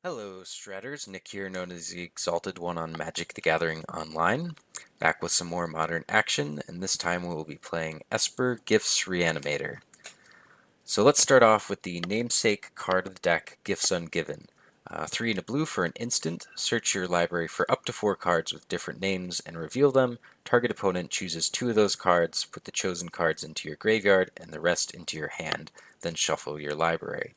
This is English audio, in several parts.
Hello, Stratters. Nick here, known as the Exalted One on Magic the Gathering Online. Back with some more modern action, and this time we will be playing Esper Gifts Reanimator. So let's start off with the namesake card of the deck, Gifts Ungiven. 3 and a blue for an instant. Search your library for up to 4 cards with different names and reveal them. Target opponent chooses 2 of those cards, put the chosen cards into your graveyard and the rest into your hand, then shuffle your library.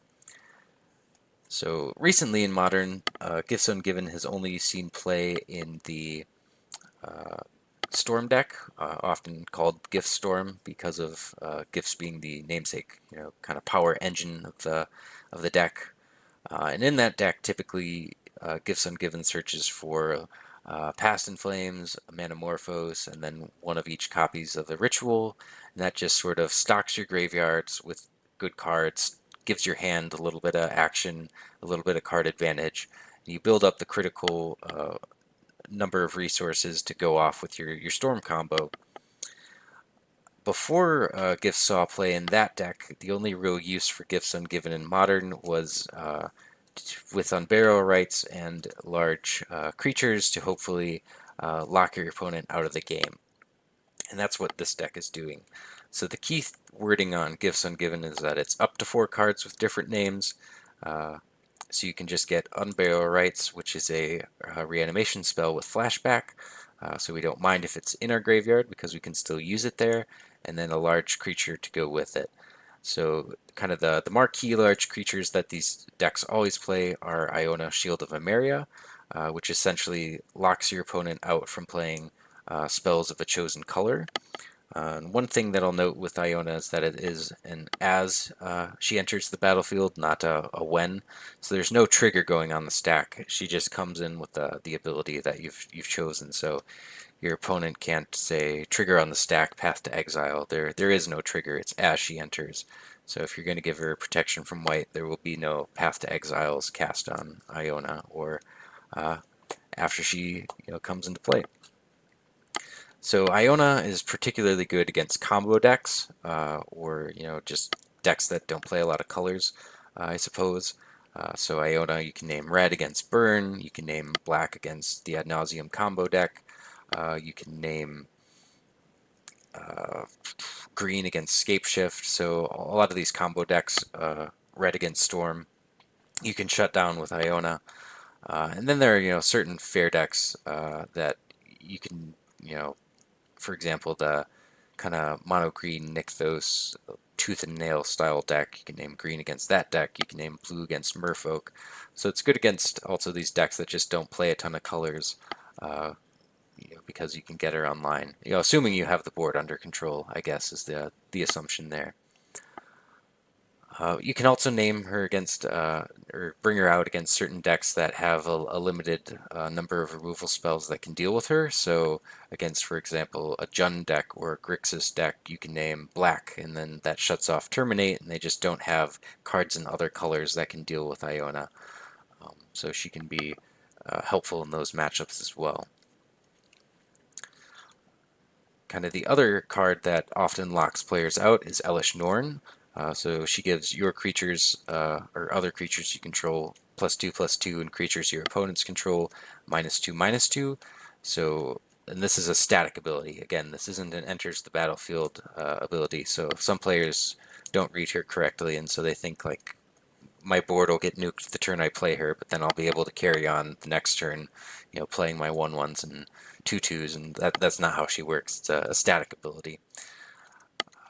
So recently in Modern, Gifts Ungiven has only seen play in the Storm deck, often called Gift Storm because of Gifts being the namesake, kind of power engine of the deck. And in that deck, typically Gifts Ungiven searches for Past in Flames, Manamorphose, and then one of each copies of the Ritual, and that just sort of stocks your graveyards with good cards, gives your hand a little bit of action, a little bit of card advantage, and you build up the critical number of resources to go off with your Storm combo. Before Gifts saw play in that deck, the only real use for Gifts Ungiven in Modern was with Unburial Rites and large creatures to hopefully lock your opponent out of the game. And that's what this deck is doing. So the key wording on Gifts Ungiven is that it's up to 4 cards with different names. So you can just get Unburial Rites, which is a reanimation spell with flashback. So we don't mind if it's in our graveyard because we can still use it there, and then a large creature to go with it. So kind of the marquee large creatures that these decks always play are Iona, Shield of Emeria, which essentially locks your opponent out from playing spells of a chosen color. One thing that I'll note with Iona is that it is an as she enters the battlefield, not a when. So there's no trigger going on the stack. She just comes in with the ability that you've chosen. So your opponent can't say trigger on the stack, path to exile. There is no trigger. It's as she enters. So if you're going to give her protection from white, there will be no path to exiles cast on Iona or after she comes into play. So Iona is particularly good against combo decks, or just decks that don't play a lot of colors, I suppose. So Iona, you can name red against burn. You can name black against the ad nauseum combo deck. You can name green against Scapeshift. So a lot of these combo decks, red against storm, you can shut down with Iona. And then there are certain fair decks that you can for example, the kind of mono green Nykthos tooth and nail style deck, you can name green against that deck. You can name blue against Merfolk. So it's good against also these decks that just don't play a ton of colors, because you can get her online. Assuming you have the board under control, I guess is the assumption there. You can also name her against, or bring her out against certain decks that have a limited number of removal spells that can deal with her. So against, for example, a Jund deck or a Grixis deck, you can name black, and then that shuts off Terminate, and they just don't have cards in other colors that can deal with Iona. So she can be helpful in those matchups as well. Kind of the other card that often locks players out is Elesh Norn. So she gives your creatures, or other creatures you control, +2/+2, and creatures your opponents control, -2/-2. So, and this is a static ability. Again, this isn't an enters the battlefield ability. So some players don't read her correctly, and so they think like my board will get nuked the turn I play her, but then I'll be able to carry on the next turn, playing my 1/1s and 2/2s, and that's not how she works. It's a static ability.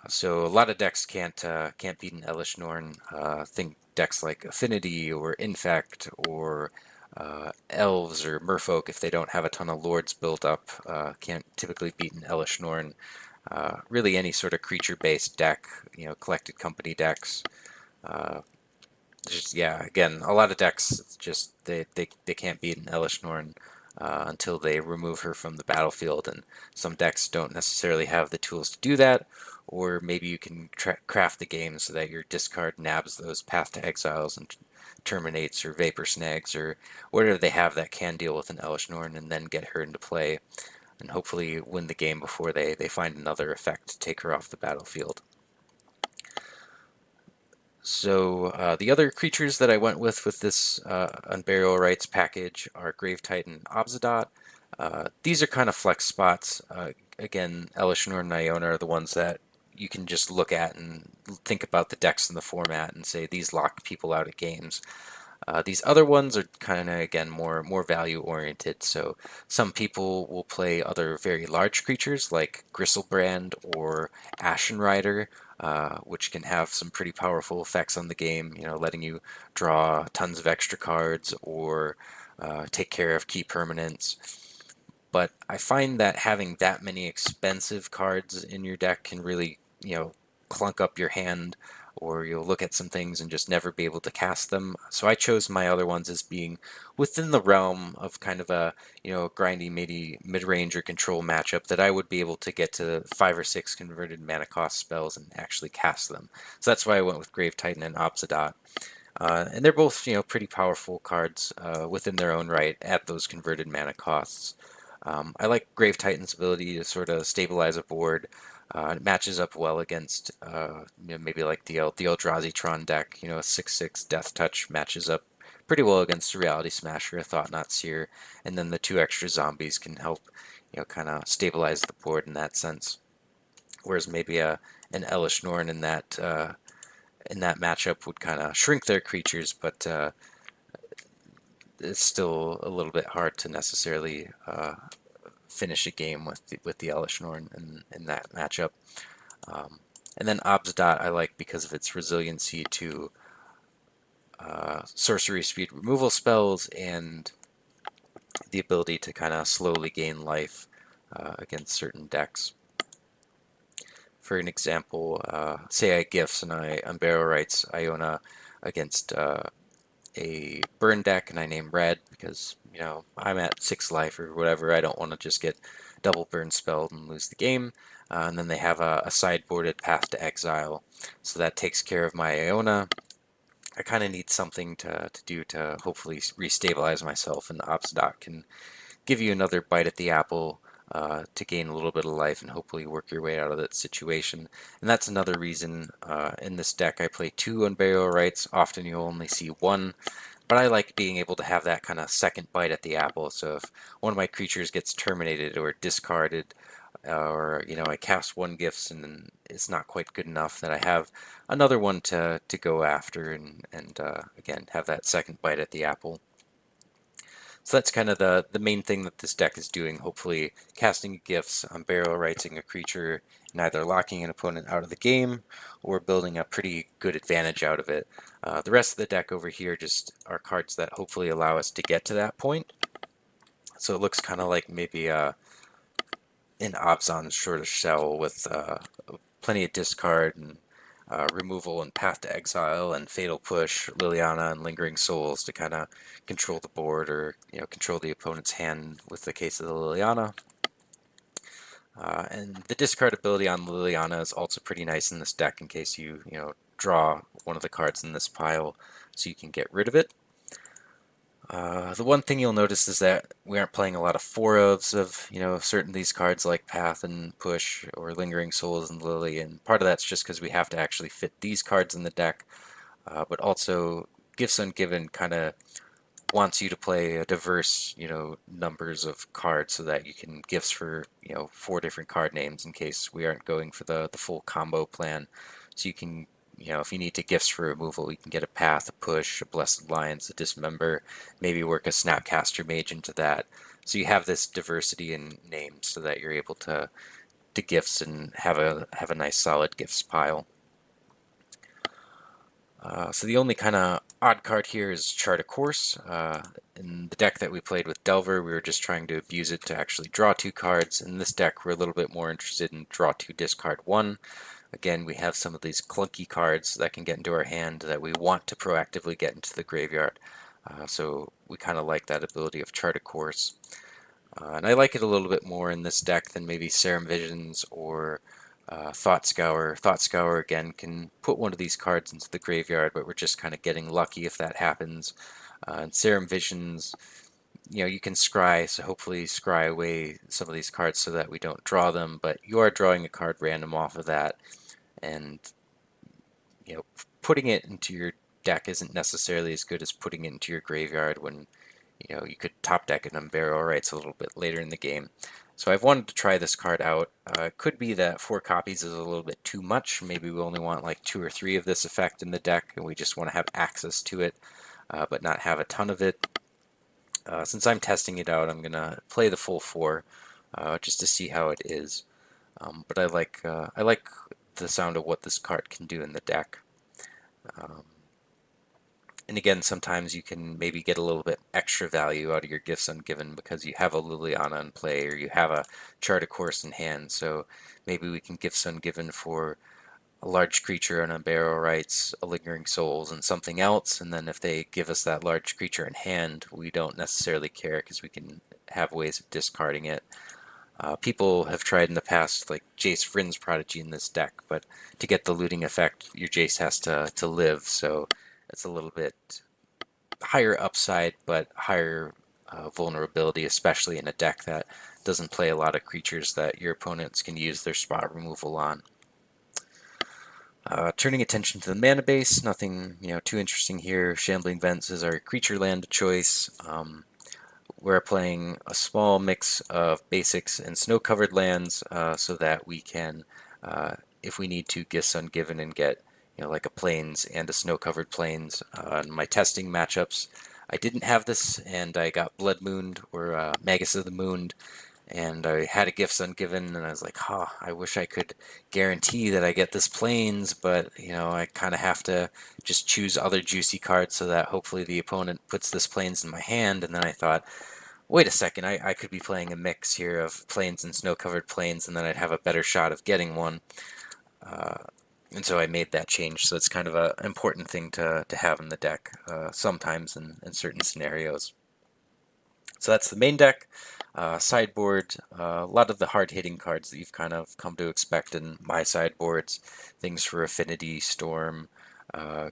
So a lot of decks can't beat an Elesh Norn. Think decks like Affinity or Infect or Elves or Merfolk, if they don't have a ton of Lords built up, can't typically beat an Elesh Norn. Really any sort of creature-based deck, collected company decks. Again, a lot of decks just they can't beat an Elesh Norn until they remove her from the battlefield, and some decks don't necessarily have the tools to do that, or maybe you can craft the game so that your discard nabs those path to exiles and terminates or vapor snags or whatever they have that can deal with an Elesh Norn, and then get her into play and hopefully win the game before they find another effect to take her off the battlefield. So the other creatures that I went with this Unburial Rites package are Grave Titan, Obzedat. These are kind of flex spots. Again, Elesh, Norn, and Iona are the ones that you can just look at and think about the decks in the format and say these lock people out of games. These other ones are kind of, again, more value oriented. So some people will play other very large creatures like Gristlebrand or Ashen Rider, which can have some pretty powerful effects on the game. You know, letting you draw tons of extra cards or take care of key permanents. But I find that having that many expensive cards in your deck can really, clunk up your hand, or you'll look at some things and just never be able to cast them. So I chose my other ones as being within the realm of kind of a, grindy mid-range or control matchup that I would be able to get to 5 or 6 converted mana cost spells and actually cast them. So that's why I went with Grave Titan and Obzedat. And they're both, pretty powerful cards within their own right at those converted mana costs. I like Grave Titan's ability to sort of stabilize a board. It matches up well against maybe like the Eldrazi deck. A 6/6 Death Touch matches up pretty well against a Reality Smasher, a Thought-Knot Seer, and then the 2 extra zombies can help kind of stabilize the board in that sense. Whereas maybe an Elesh Norn in that matchup would kind of shrink their creatures, but it's still a little bit hard to necessarily finish a game with the Elesh Norn in that matchup. And then Obzedat I like because of its resiliency to sorcery speed removal spells and the ability to kind of slowly gain life against certain decks. For an example, say I Gifts and I Unburial Rites Iona against a burn deck and I name red because, I'm at 6 life or whatever. I don't want to just get double burn spelled and lose the game. And then they have a sideboarded Path to Exile. So that takes care of my Iona. I kind of need something to do to hopefully restabilize myself, and Obzedat can give you another bite at the apple to gain a little bit of life and hopefully work your way out of that situation. And that's another reason in this deck I play 2 Unburial Rites. Often you'll only see 1, but I like being able to have that kind of second bite at the apple. So if one of my creatures gets terminated or discarded, or I cast 1 Gifts and then it's not quite good enough, that I have another one to go after and again have that second bite at the apple. So that's kind of the main thing that this deck is doing, hopefully casting Gifts, Unburial Righting a creature, and either locking an opponent out of the game or building a pretty good advantage out of it. The rest of the deck over here just are cards that hopefully allow us to get to that point. So it looks kind of like maybe an Abzan sort of shell with plenty of discard and removal and Path to Exile and Fatal Push, Liliana and Lingering Souls to kind of control the board or control the opponent's hand with the case of the Liliana. And the discard ability on Liliana is also pretty nice in this deck in case you draw one of the cards in this pile so you can get rid of it. The one thing you'll notice is that we aren't playing a lot of 4-ofs of, certain of these cards like Path and Push or Lingering Souls and Lily, and part of that's just because we have to actually fit these cards in the deck, but also Gifts Ungiven kind of wants you to play a diverse, numbers of cards so that you can Gifts for, 4 different card names in case we aren't going for the full combo plan. So you can if you need to Gifts for removal, you can get a Path, a Push, a Blessed Alliance, a Dismember, maybe work a Snapcaster Mage into that. So you have this diversity in names so that you're able to Gifts and have a nice solid Gifts pile. So the only kind of odd card here is Chart a Course. In the deck that we played with Delver, we were just trying to abuse it to actually draw 2 cards. In this deck, we're a little bit more interested in draw 2, discard 1. Again, we have some of these clunky cards that can get into our hand that we want to proactively get into the graveyard. So we kind of like that ability of Chart a Course. And I like it a little bit more in this deck than maybe Serum Visions or Thought Scour. Thought Scour, again, can put one of these cards into the graveyard, but we're just kind of getting lucky if that happens. And Serum Visions, you can scry, so hopefully scry away some of these cards so that we don't draw them, but you are drawing a card random off of that, and putting it into your deck isn't necessarily as good as putting it into your graveyard when you could top deck an Unburial Rites a little bit later in the game. So I've wanted to try this card out. It could be that 4 copies is a little bit too much. Maybe we only want like 2 or 3 of this effect in the deck, and we just want to have access to it, but not have a ton of it. Since I'm testing it out, I'm going to play the full 4 just to see how it is. But I like the sound of what this card can do in the deck. And again, sometimes you can maybe get a little bit extra value out of your Gifts Ungiven because you have a Liliana in play or you have a Chart of Course in hand. So maybe we can Gifts Ungiven for a large creature, an Unburial Rites, a Lingering Souls, and something else. And then if they give us that large creature in hand, we don't necessarily care because we can have ways of discarding it. People have tried in the past, like Jace Vryn's Prodigy in this deck, but to get the looting effect, your Jace has to live, so it's a little bit higher upside, but higher vulnerability, especially in a deck that doesn't play a lot of creatures that your opponents can use their spot removal on. Turning attention to the mana base, nothing too interesting here. Shambling Vents is our creature land of choice. We're playing a small mix of basics and snow-covered lands so that we can, if we need to, Gifts Ungiven and get like a plains and a snow-covered plains. In my testing matchups, I didn't have this, and I got Blood Mooned or Magus of the Mooned, and I had a Gifts Ungiven, and I was like, I wish I could guarantee that I get this plains, but I kind of have to just choose other juicy cards so that hopefully the opponent puts this plains in my hand. And then I thought, wait a second, I could be playing a mix here of plains and snow-covered plains, and then I'd have a better shot of getting one. And so I made that change. So it's kind of an important thing to have in the deck sometimes in certain scenarios. So that's the main deck. Sideboard, a lot of the hard-hitting cards that you've kind of come to expect in my sideboards. Things for Affinity, Storm,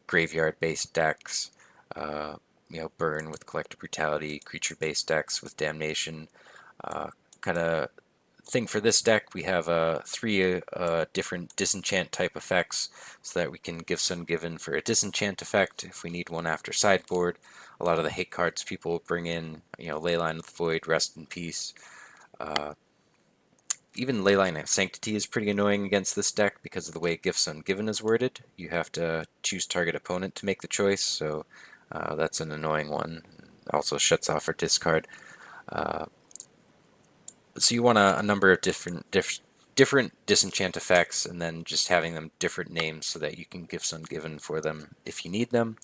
graveyard-based decks, Burn with Collective Brutality, creature-based decks with Damnation. Kind of thing for this deck, we have 3 different Disenchant type effects so that we can Gifts Ungiven for a Disenchant effect if we need one after sideboard. A lot of the hate cards people bring in, Leyline with Void, Rest in Peace. Even Leyline of Sanctity is pretty annoying against this deck because of the way Gifts Ungiven is worded. You have to choose target opponent to make the choice, so that's an annoying one. Also shuts off our discard. So you want a number of different Disenchant effects, and then just having them different names so that you can Gifts Ungiven for them if you need them.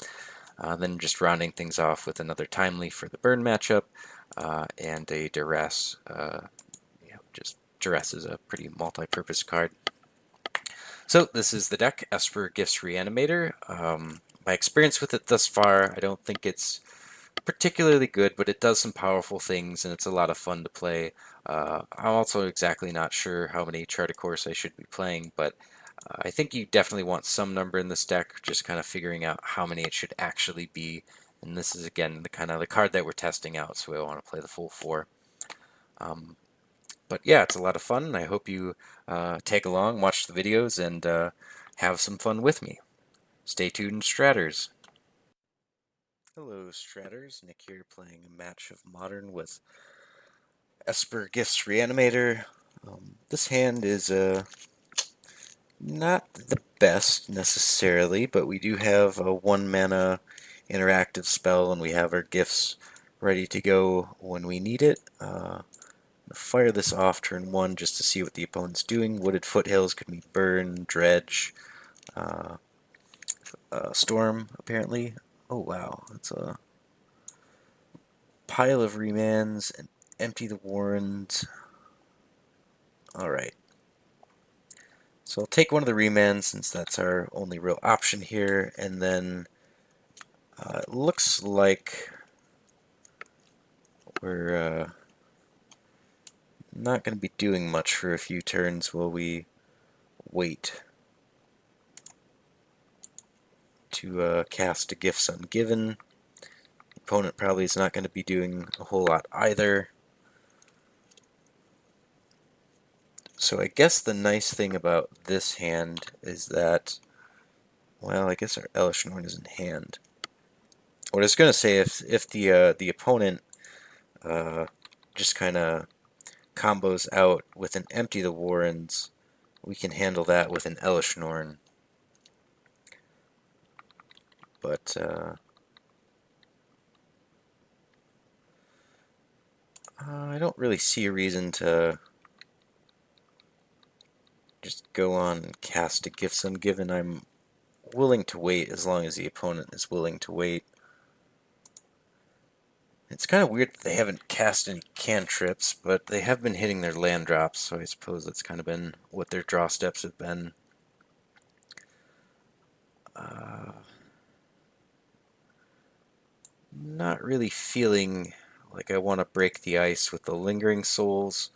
Then just rounding things off with another Timely for the burn matchup, and a Duress. Just Duress is a pretty multi-purpose card. So this is the deck, Esper Gifts Reanimator. My experience with it thus far, I don't think it's particularly good, but it does some powerful things, and it's a lot of fun to play. I'm also exactly not sure how many Chart of Course I should be playing, but I think you definitely want some number in this deck, just kind of figuring out how many it should actually be. And this is, again, the card that we're testing out, so we want to play the full 4. But yeah, it's a lot of fun, and I hope you tag along, watch the videos, and have some fun with me. Stay tuned, Stratters. Hello, Stratters. Nick here playing a match of Modern with Esper Gifts Reanimator. This hand is not the best necessarily, but we do have a 1-mana interactive spell, and we have our gifts ready to go when we need it. Fire this off turn 1 just to see what the opponent's doing. Wooded Foothills could be Burn, Dredge, Storm, apparently. Oh wow, that's a pile of remands and empty the warrens. Alright. So I'll take one of the remands since that's our only real option here, and then it looks like we're not going to be doing much for a few turns while we wait to cast a Gifts Ungiven. Opponent probably is not going to be doing a whole lot either. So I guess the nice thing about this hand is that Well, I guess our Elesh Norn is in hand. What I was going to say, if the opponent just kind of combos out with an Empty the Warrens, we can handle that with an Elesh Norn. But I don't really see a reason to just go on and cast a Gifts Ungiven. I'm willing to wait as long as the opponent is willing to wait. It's kind of weird that they haven't cast any cantrips, but they have been hitting their land drops, so I suppose that's kind of been what their draw steps have been. Not really feeling like I want to break the ice with the Lingering Souls.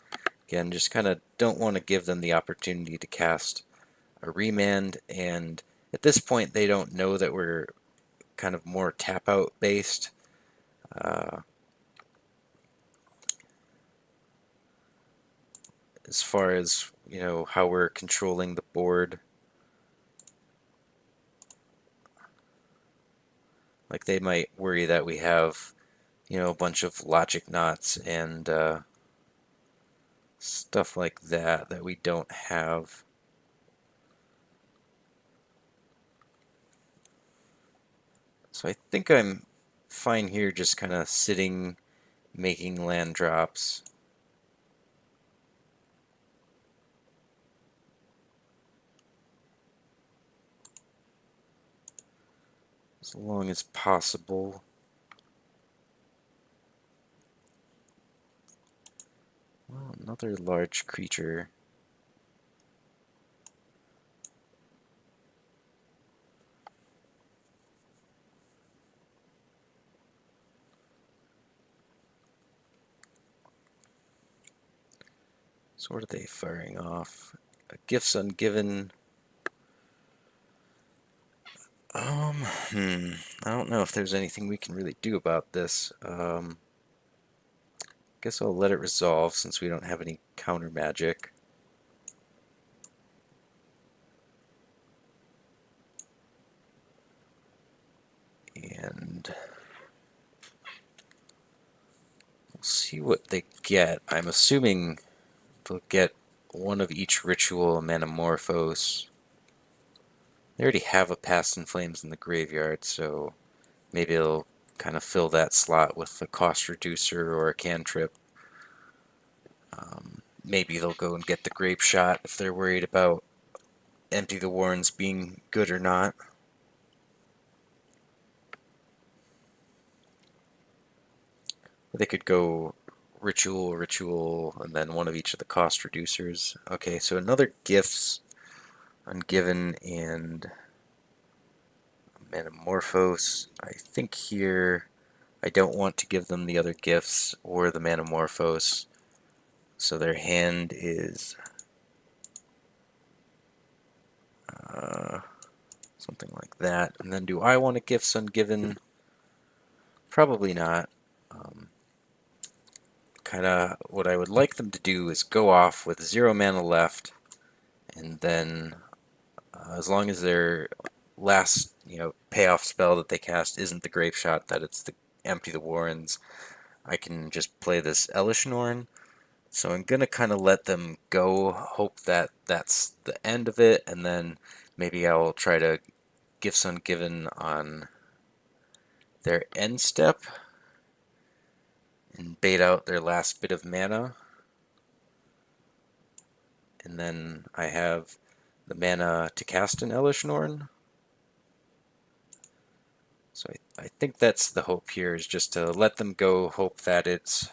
Again, just kind of don't want to give them the opportunity to cast a Remand, and at this point they don't know that we're kind of more tap-out based. As far as, you know, how we're controlling the board. Like, they might worry that we have, you know, a bunch of logic knots and stuff like that that we don't have. So I think I'm fine here just kind of sitting, making land drops. As long as possible. Well, another large creature. So what are they firing off? A Gifts Ungiven. I don't know if there's anything we can really do about this. Guess I'll let it resolve since we don't have any counter magic. And we'll see what they get. I'm assuming they'll get one of each ritual Manamorphose. They already have a Past in Flames in the graveyard, so maybe they'll kind of fill that slot with a cost reducer or a cantrip. Maybe they'll go and get the Grape Shot if they're worried about Empty the Warrens being good or not. They could go ritual, ritual, and then one of each of the cost reducers. Okay, so another Gifts Ungiven and Manamorphose. I think here I don't want to give them the other gifts or the Manamorphose. So their hand is something like that. And then do I want a Gifts Ungiven? Probably not. Kind of what I would like them to do is go off with 0 mana left, and then as long as their last, you know, payoff spell that they cast isn't the Grape Shot, that it's the Empty the Warrens, I can just play this Elesh Norn. So I'm gonna kind of let them go, hope that that's the end of it, and then maybe I'll try to Gifts Ungiven on their end step and bait out their last bit of mana. And then I have the mana to cast an Elesh Norn. So I think that's the hope here, is just to let them go, hope that it's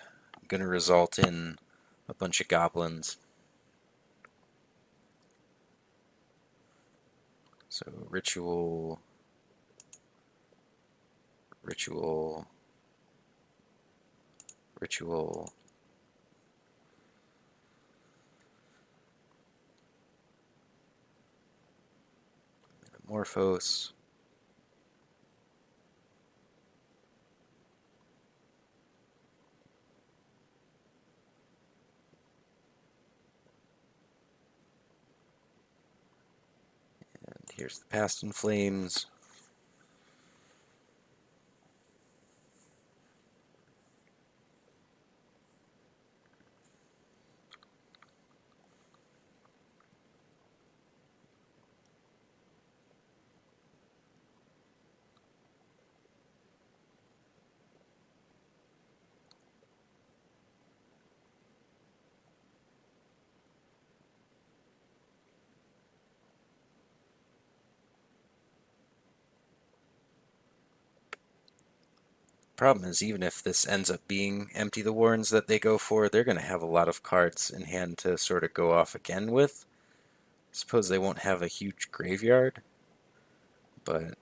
going to result in a bunch of goblins. So ritual, ritual, ritual. Metamorphose. And Here's the Past in Flames. Problem is, even if this ends up being Empty the Warrens that they go for, they're going to have a lot of cards in hand to sort of go off again with. I suppose they won't have a huge graveyard, but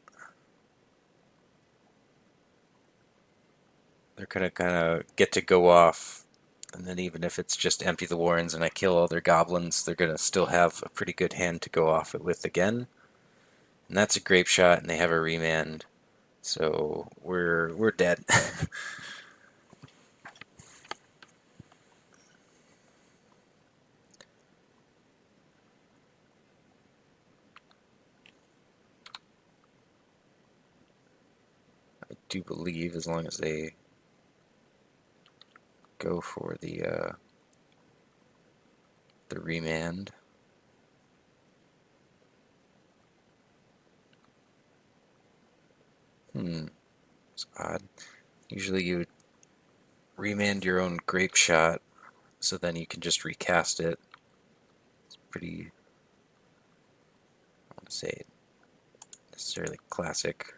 they're going to kind of get to go off. And then even if it's just Empty the Warrens and I kill all their goblins, they're going to still have a pretty good hand to go off it with again. And that's a Grape Shot, and they have a Remand. So we're dead. I do believe, as long as they go for the Remand. It's odd. Usually you would remand your own Grape Shot, so then you can just recast it. It's pretty, I want to say, necessarily classic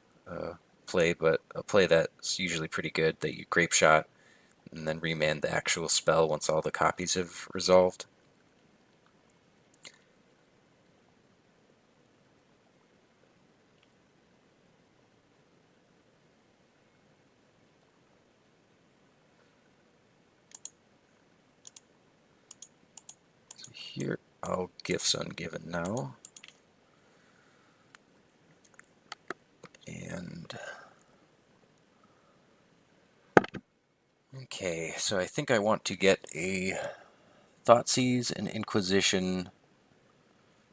play, but a play that's usually pretty good, that you Grape Shot and then remand the actual spell once all the copies have resolved. So here I'll Gifts Ungiven now. And okay, so I think I want to get a Thoughtseize and Inquisition.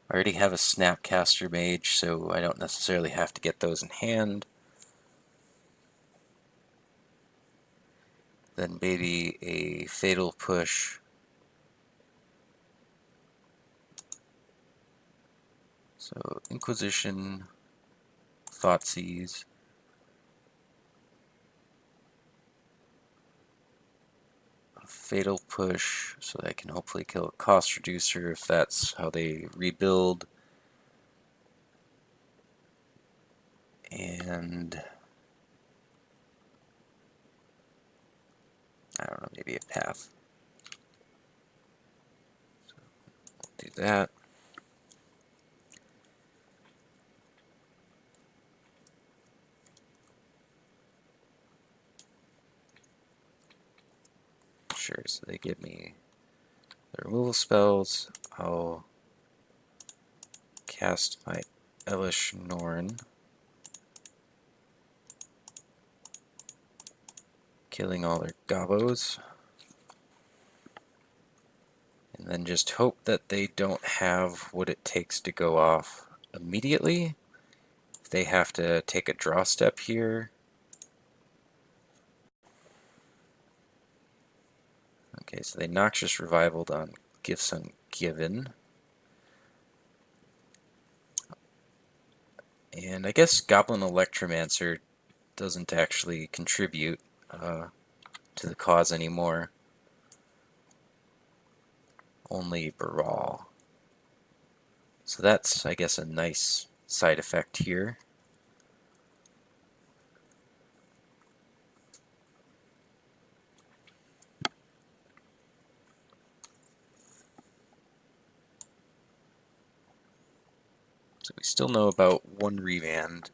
I already have a Snapcaster Mage, so I don't necessarily have to get those in hand. Then maybe a Fatal Push. So Inquisition, Thoughtseize. Fatal Push, so that I can hopefully kill a cost reducer if that's how they rebuild. And I don't know, maybe a Path. So we'll do that. Sure, so they give me the removal spells. I'll cast my Elesh Norn, killing all their gobos, and then just hope that they don't have what it takes to go off immediately. If they have to take a draw step here. Okay, so they Noxious Revivaled on Gifts Ungiven. And I guess Goblin Electromancer doesn't actually contribute to the cause anymore. Only Baral. So that's, I guess, a nice side effect here. So we still know about one remand.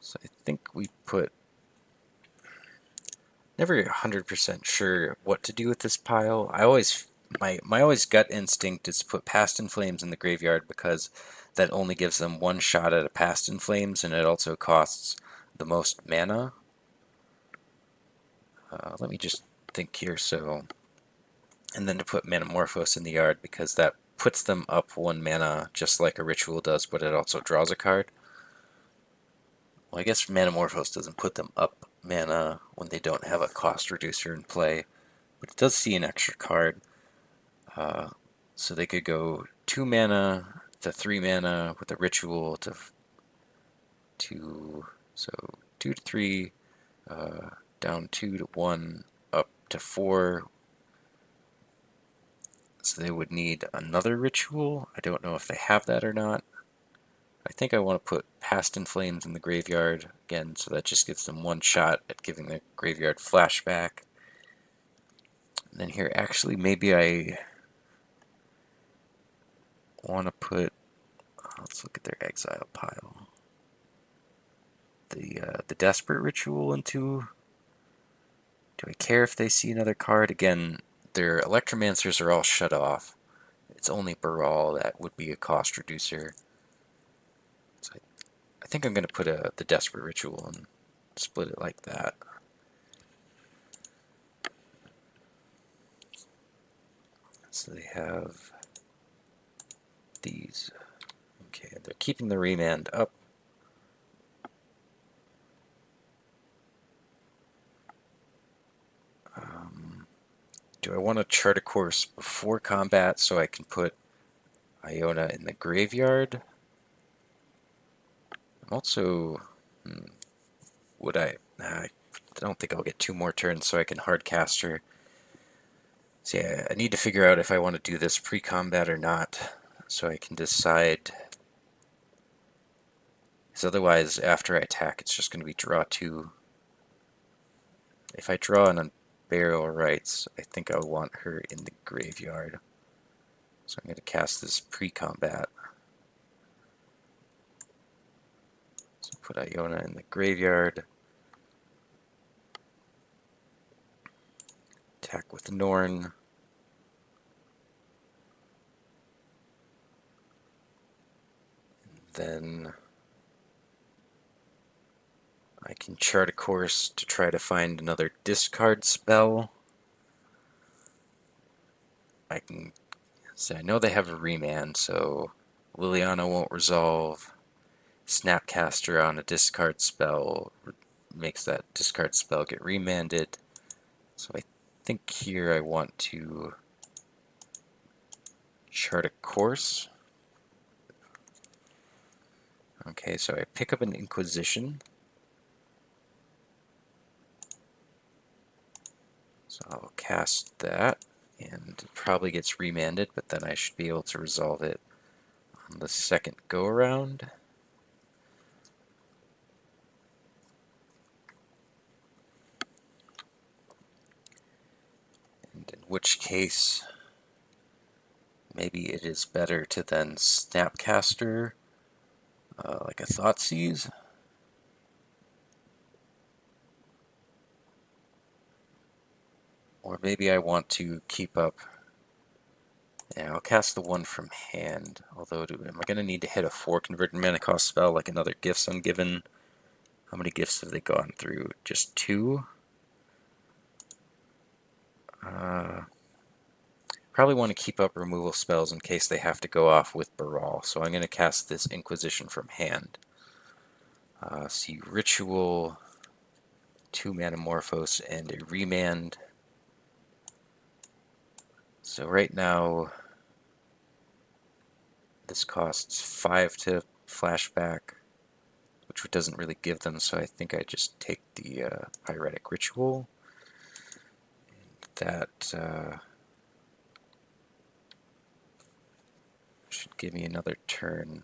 So I think we put... Never 100% sure what to do with this pile. I always... My always gut instinct is to put Past in Flames in the graveyard because that only gives them one shot at a Past in Flames, and it also costs the most mana. let me just think here. So, and then to put Manamorphose in the yard, because that puts them up 1 mana just like a ritual does, but it also draws a card. Well, I guess Manamorphose doesn't put them up mana when they don't have a cost reducer in play, but it does see an extra card. So they could go 2 mana to 3 mana with a ritual to 2, so 2 to 3, down 2 to 1, up to 4. So they would need another ritual. I don't know if they have that or not. I think I want to put Past in Flames in the graveyard again, so that just gives them 1 shot at giving the graveyard flashback. And then here, actually, maybe I want to put, let's look at their exile pile. The Desperate Ritual into, do I care if they see another card? Again, their Electromancers are all shut off. It's only Baral that would be a cost reducer. So I think I'm going to put the Desperate Ritual and split it like that. So they have these. Okay, they're keeping the remand up. Do I want to chart a course before combat so I can put Iona in the graveyard? I'm also, would I? Nah, I don't think I'll get 2 more turns, so I can hardcast her. So yeah, I need to figure out if I want to do this pre-combat or not, so I can decide. Because otherwise, after I attack, it's just going to be draw 2. If I draw an Unburial Rites, I think I want her in the graveyard. So I'm going to cast this pre-combat. So put Iona in the graveyard. Attack with Norn. And then I can chart a course to try to find another discard spell. I can say I know they have a remand, so Liliana won't resolve. Snapcaster on a discard spell makes that discard spell get remanded. So I think here I want to chart a course. Okay, so I pick up an Inquisition. So I'll cast that, and it probably gets remanded, but then I should be able to resolve it on the second go-around. And in which case, maybe it is better to then Snapcaster, like a Thoughtseize. Or maybe I want to keep up. Yeah, I'll cast the one from hand. Although, am I going to need to hit a 4 converted mana cost spell like another Gifts Ungiven? How many gifts have they gone through? Just 2? Probably want to keep up removal spells in case they have to go off with Baral. So I'm going to cast this Inquisition from hand. See, Ritual, 2 Manamorphose, and a Remand. So right now, this costs 5 to flashback, which doesn't really give them, so I think I just take the Pyretic Ritual. And that should give me another turn.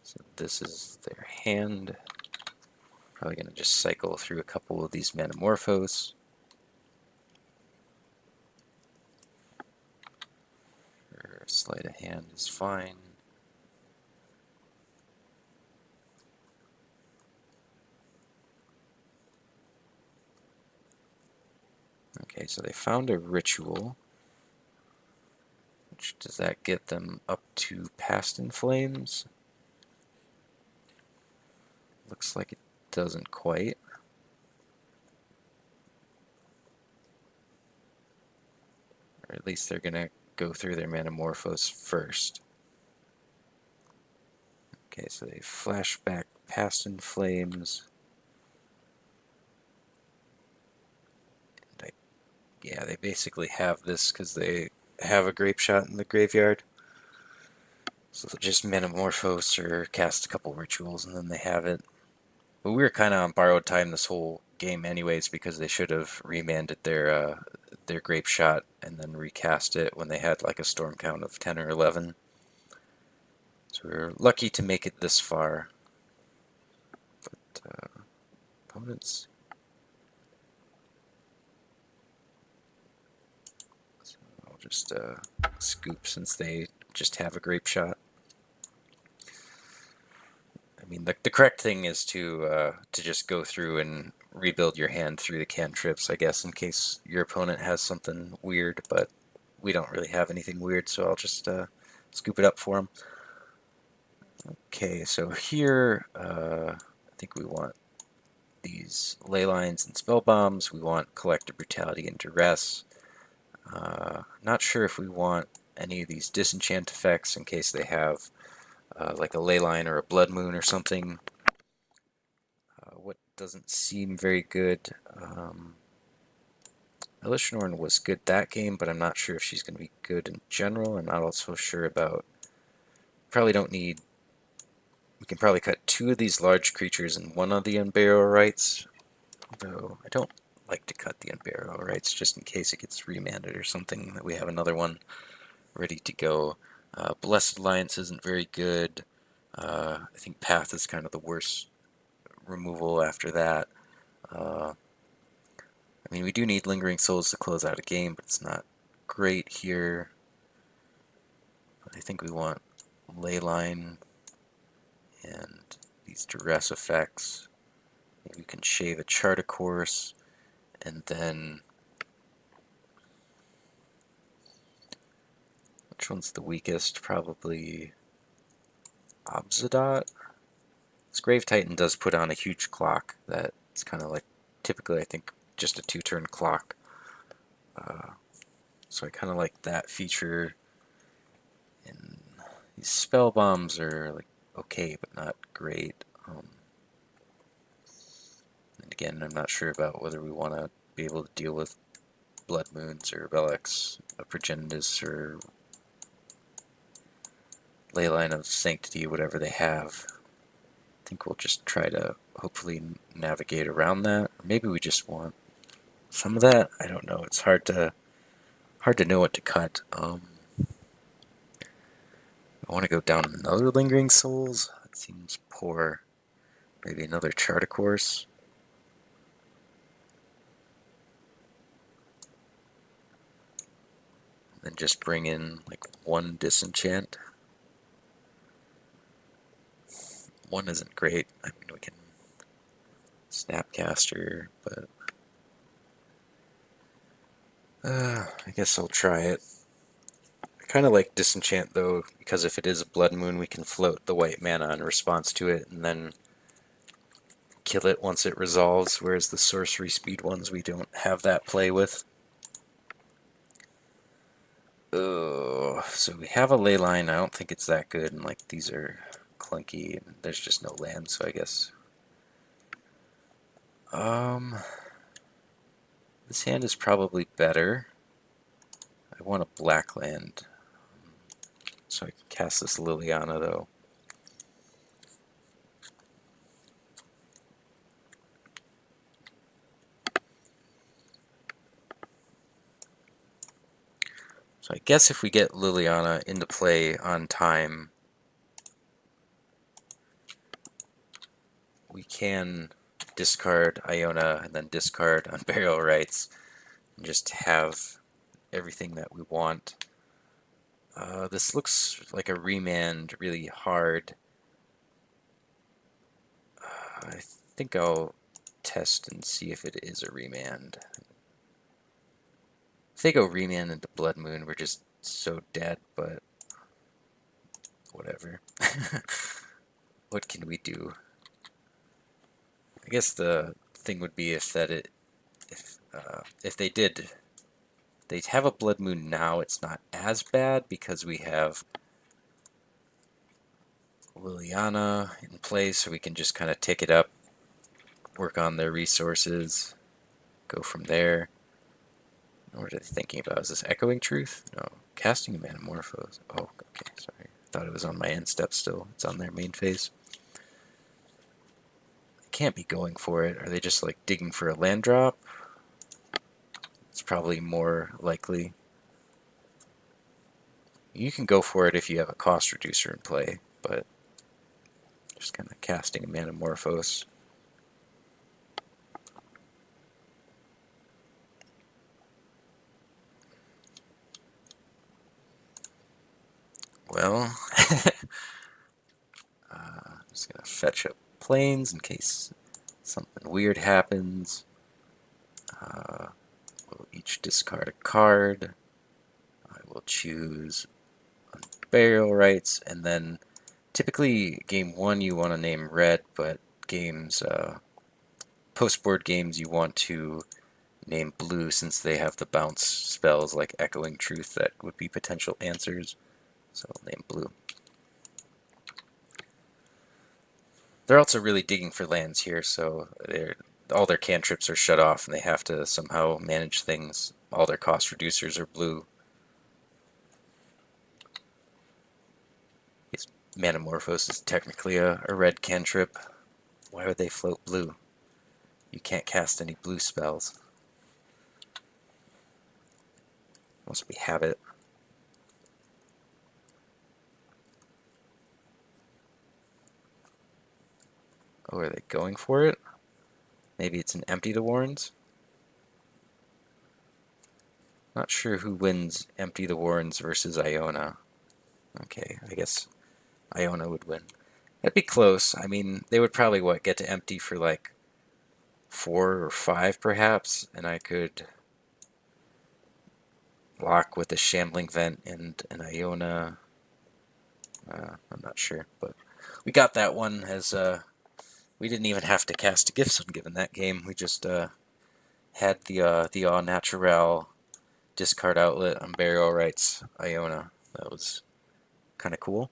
So this is their hand. Probably going to just cycle through a couple of these Manamorphose. Sleight of hand is fine. Okay, so they found a ritual. Which does that get them up to Past in Flames? Looks like it doesn't quite. Or at least they're going to go through their Manamorphose first. Okay, so they flash back Past in Flames. And yeah, they basically have this because they have a Grape Shot in the graveyard. So they'll just Manamorphose or cast a couple rituals and then they have it. But we were kind of on borrowed time this whole game anyways because they should have remanded their Grape Shot and then recast it when they had like a storm count of 10 or 11. So we were lucky to make it this far. But opponents... So I'll just scoop since they just have a Grape Shot. I mean, the correct thing is to just go through and rebuild your hand through the cantrips, I guess, in case your opponent has something weird, but we don't really have anything weird, so I'll just scoop it up for them. Okay, so here, I think we want these Leylines and Spellbombs. We want Collective Brutality and Duress. Not sure if we want any of these Disenchant effects in case they have like a Leyline or a Blood Moon or something. What doesn't seem very good. Elesh Norn was good that game, but I'm not sure if she's going to be good in general. I'm not also sure about... Probably don't need... We can probably cut 2 of these large creatures and 1 of the Unburial Rites. Though I don't like to cut the Unburial Rites just in case it gets remanded or something, that we have another one ready to go. Blessed Alliance isn't very good. I think Path is kind of the worst removal after that. I mean, we do need Lingering Souls to close out a game, but it's not great here. But I think we want Leyline and these Duress effects. Maybe we can shave a Charter Course, and then... Which one's the weakest? Probably Obzedat. This Grave Titan does put on a huge clock that's kind of like, typically I think, just a 2-turn clock. So I kind of like that feature. And these spell bombs are like okay, but not great. And again, I'm not sure about whether we want to be able to deal with Blood Moons or Relics of Progenitus or Leyline of Sanctity, whatever they have. I think we'll just try to hopefully navigate around that. Or maybe we just want some of that. I don't know. It's hard to know what to cut. I want to go down another Lingering Souls. That seems poor. Maybe another Charter Course. And then just bring in like 1 Disenchant. 1 isn't great. I mean, we can Snapcaster, but I guess I'll try it. I kind of like Disenchant though, because if it is a Blood Moon, we can float the white mana in response to it, and then kill it once it resolves, whereas the sorcery speed ones we don't have that play with. So we have a Leyline. I don't think it's that good, and like these are clunky, and there's just no land, so I guess... This hand is probably better. I want a black land, so I can cast this Liliana though. So I guess if we get Liliana into play on time, we can discard Iona and then discard Unburial Rites and just have everything that we want. This looks like a remand really hard. I think I'll test and see if it is a remand. If they go remand into Blood Moon, we're just so dead, but whatever. What can we do? I guess the thing would be if they did, they have a Blood Moon now, it's not as bad because we have Liliana in place, so we can just kind of take it up, work on their resources, go from there. What are they thinking about? Is this Echoing Truth? No. Casting a Metamorphose. Oh, okay, sorry. Thought it was on my end step still. It's on their main phase. They can't be going for it. Are they just like digging for a land drop? It's probably more likely. You can go for it if you have a cost reducer in play, but just kind of casting a Metamorphose. Well, I'm just going to fetch up planes in case something weird happens. We'll each discard a card. I will choose Unburial Rites, and then typically game 1 you want to name red, but games, post-board games you want to name blue since they have the bounce spells like Echoing Truth that would be potential answers. So I'll name blue. They're also really digging for lands here, so all their cantrips are shut off and they have to somehow manage things. All their cost reducers are blue. Metamorphose is technically a red cantrip. Why would they float blue? You can't cast any blue spells. Once we have it. Oh, are they going for it? Maybe it's an Empty the Warrens? Not sure who wins Empty the Warrens versus Iona. Okay, I guess Iona would win. That'd be close. I mean, they would probably, get to empty for like 4 or 5 perhaps, and I could block with a Shambling Vent and an Iona. I'm not sure, but we got that one as we didn't even have to cast a Gifts Ungiven that game. We just had the All Natural discard outlet on Unburial Rites Iona. That was kind of cool.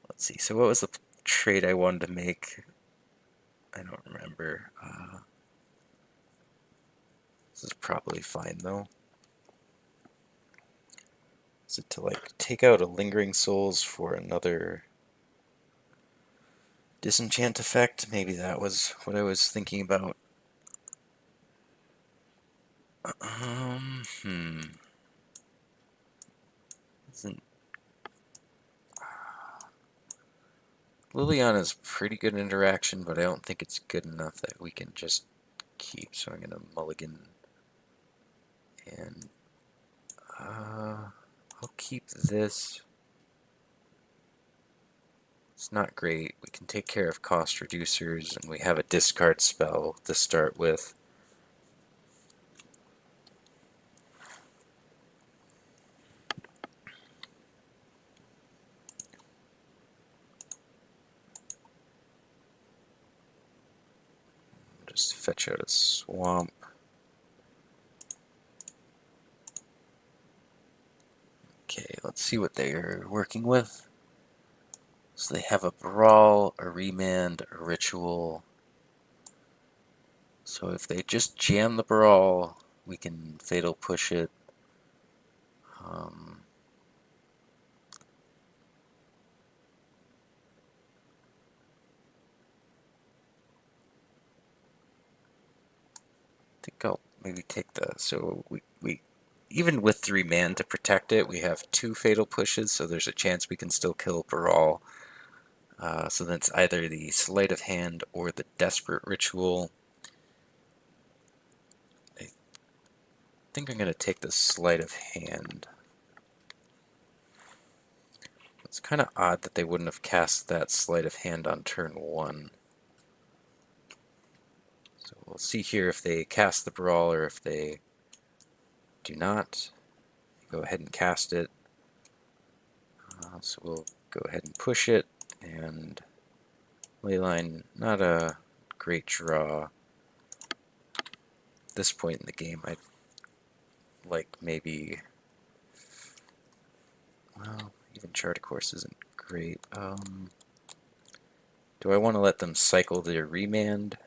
Let's see. So what was the trade I wanted to make? I don't remember. This is probably fine though. Is it to like take out a Lingering Souls for another Disenchant effect? Maybe that was what I was thinking about. Isn't Liliana's pretty good interaction, but I don't think it's good enough that we can just keep. So I'm gonna mulligan, and I'll keep this. It's not great. We can take care of cost reducers, and we have a discard spell to start with. Just fetch out a swamp. Okay, let's see what they're working with. So they have a Brawl, a Remand, a Ritual. So if they just jam the Brawl, we can Fatal Push it. I think I'll maybe take the... So we even with 3 man to protect it, we have 2 Fatal Pushes, so there's a chance we can still kill Brawl. So that's either the Sleight of Hand or the Desperate Ritual. I think I'm going to take the Sleight of Hand. It's kind of odd that they wouldn't have cast that Sleight of Hand on turn 1. So we'll see here if they cast the Brawl or if they do not. Go ahead and cast it. So we'll go ahead and push it, and Leyline, not a great draw. At this point in the game, I'd like maybe, well, even Chart of Course isn't great. Do I want to let them cycle their remand?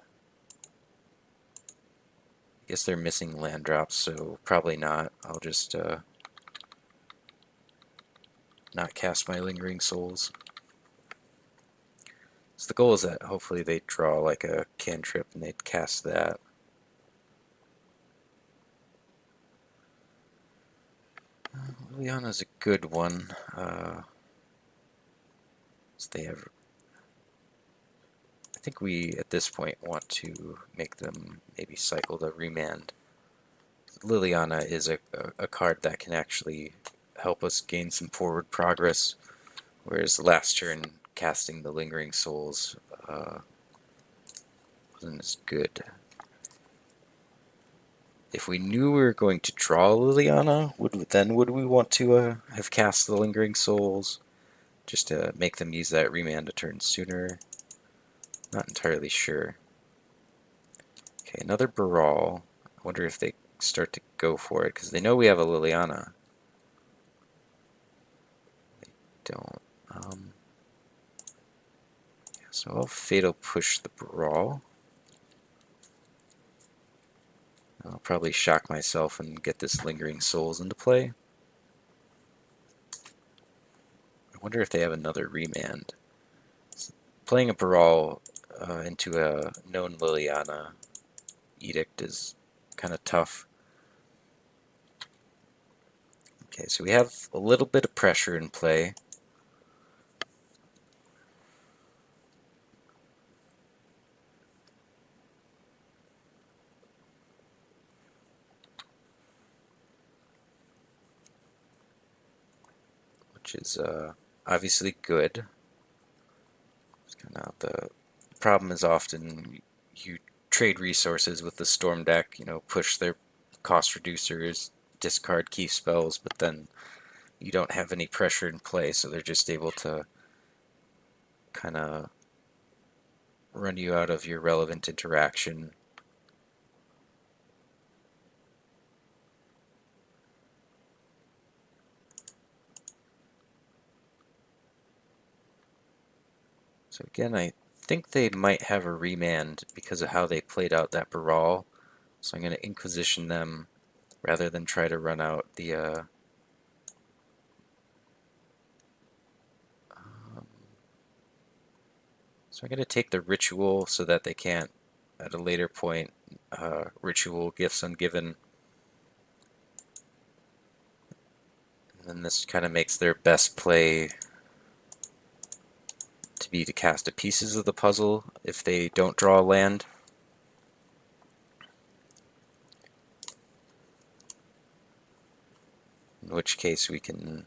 I guess they're missing land drops, so probably not. I'll just not cast my Lingering Souls. So the goal is that hopefully they draw like a cantrip and they'd cast that. Liliana's a good one. So they have. I think we at this point want to make them maybe cycle the remand. Liliana is a card that can actually help us gain some forward progress, whereas last turn casting the Lingering Souls wasn't as good. If we knew we were going to draw Liliana, would we want to have cast the Lingering Souls just to make them use that remand a turn sooner? Not entirely sure. Okay, another Baral. I wonder if they start to go for it, because they know we have a Liliana. They don't. So I'll Fatal Push the Baral. I'll probably shock myself and get this Lingering Souls into play. I wonder if they have another remand. Playing a Baral into a known Liliana edict is kind of tough. Okay, so we have a little bit of pressure in play. Which is obviously good. Now the problem is often you trade resources with the Storm deck, push their cost reducers, discard key spells, but then you don't have any pressure in play, so they're just able to kind of run you out of your relevant interaction. So again, I think they might have a remand because of how they played out that Baral. So I'm going to Inquisition them rather than try to run out the so I'm going to take the Ritual so that they can't, at a later point, Ritual Gifts Ungiven. And then this kind of makes their best play to be to cast a Pieces of the Puzzle if they don't draw a land. In which case we can,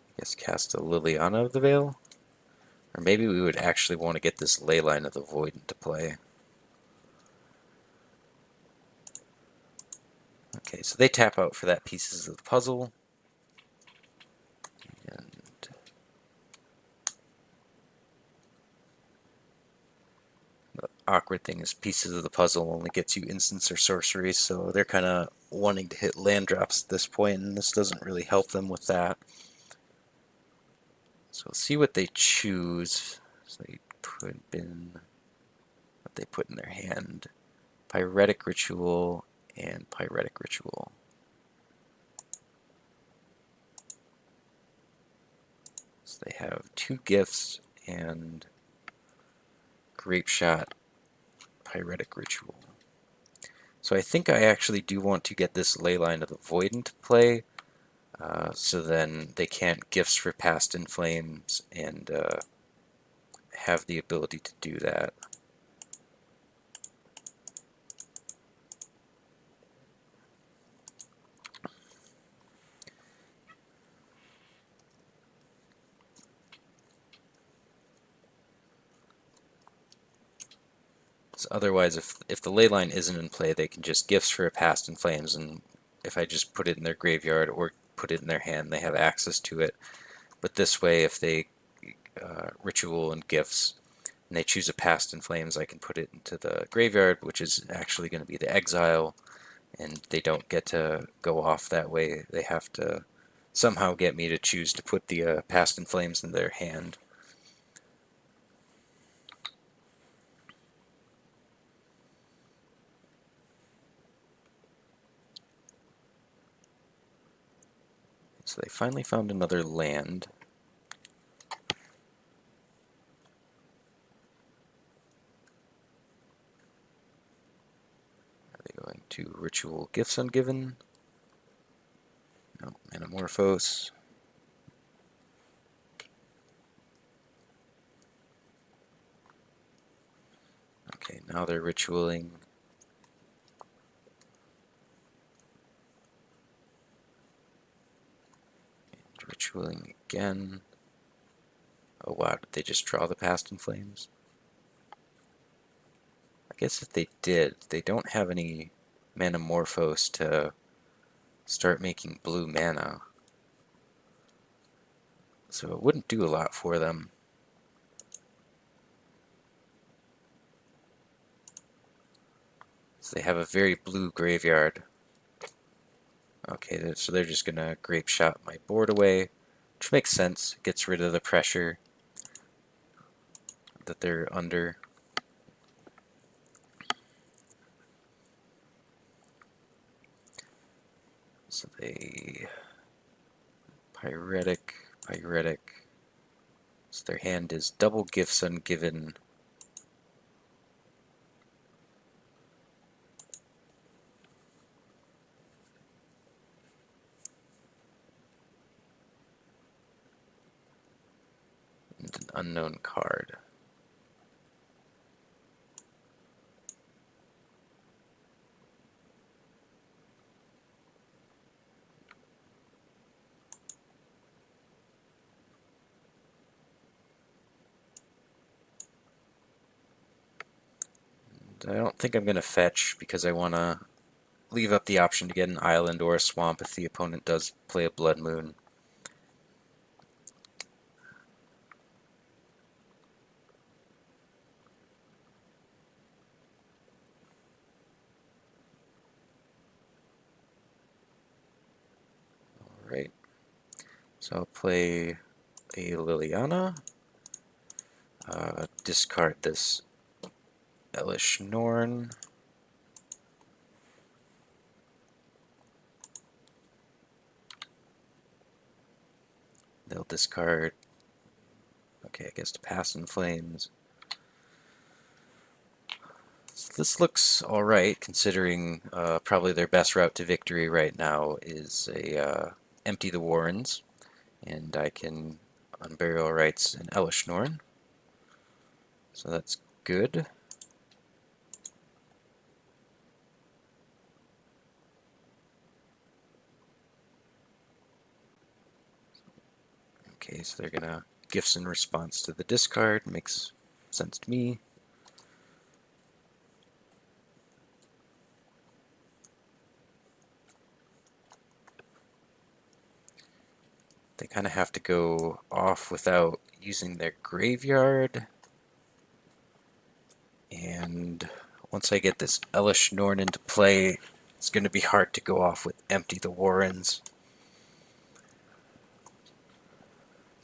I guess, cast a Liliana of the Veil. Or maybe we would actually want to get this Leyline of the Void into play. Okay, so they tap out for that Pieces of the Puzzle. And the awkward thing is Pieces of the Puzzle only gets you instants or sorceries, so they're kind of wanting to hit land drops at this point, and this doesn't really help them with that. So we'll see what they choose. So they put in what they put in their hand. Pyretic Ritual and Pyretic Ritual. So they have 2 gifts and Grape Shot, Pyretic Ritual. So I think I actually do want to get this Leyline of the Void into play, so then they can't Gifts for Past in Flames and have the ability to do that. Otherwise, if the Leyline isn't in play, they can just Gifts for a Past in Flames, and if I just put it in their graveyard or put it in their hand, they have access to it. But this way, if they Ritual and Gifts, and they choose a Past in Flames, I can put it into the graveyard, which is actually going to be the Exile, and they don't get to go off that way. They have to somehow get me to choose to put the Past in Flames in their hand. So they finally found another land. Are they going to Ritual Gifts Ungiven? No, Metamorphose. Okay, now they're ritualing. And ritualing again. Oh wow, did they just draw the Past in Flames? I guess if they did, they don't have any Metamorphose to start making blue mana. So it wouldn't do a lot for them. So they have a very blue graveyard. Okay, so they're just going to Grape Shot my board away, which makes sense. Gets rid of the pressure that they're under. So they Pyretic. So their hand is double Gifts Ungiven. And an unknown card. I don't think I'm going to fetch because I want to leave up the option to get an island or a swamp if the opponent does play a Blood Moon. Alright, so I'll play a Liliana, discard this Elesh Norn. They'll discard, okay, I guess to Past in Flames. So this looks alright, considering probably their best route to victory right now is a empty the Warrens, and I can Unburial Rites and Elesh Norn. So that's good. Okay, so they're gonna Gifts in response to the discard. Makes sense to me. They kind of have to go off without using their graveyard. And once I get this Elesh Norn into play, it's going to be hard to go off with Empty the Warrens.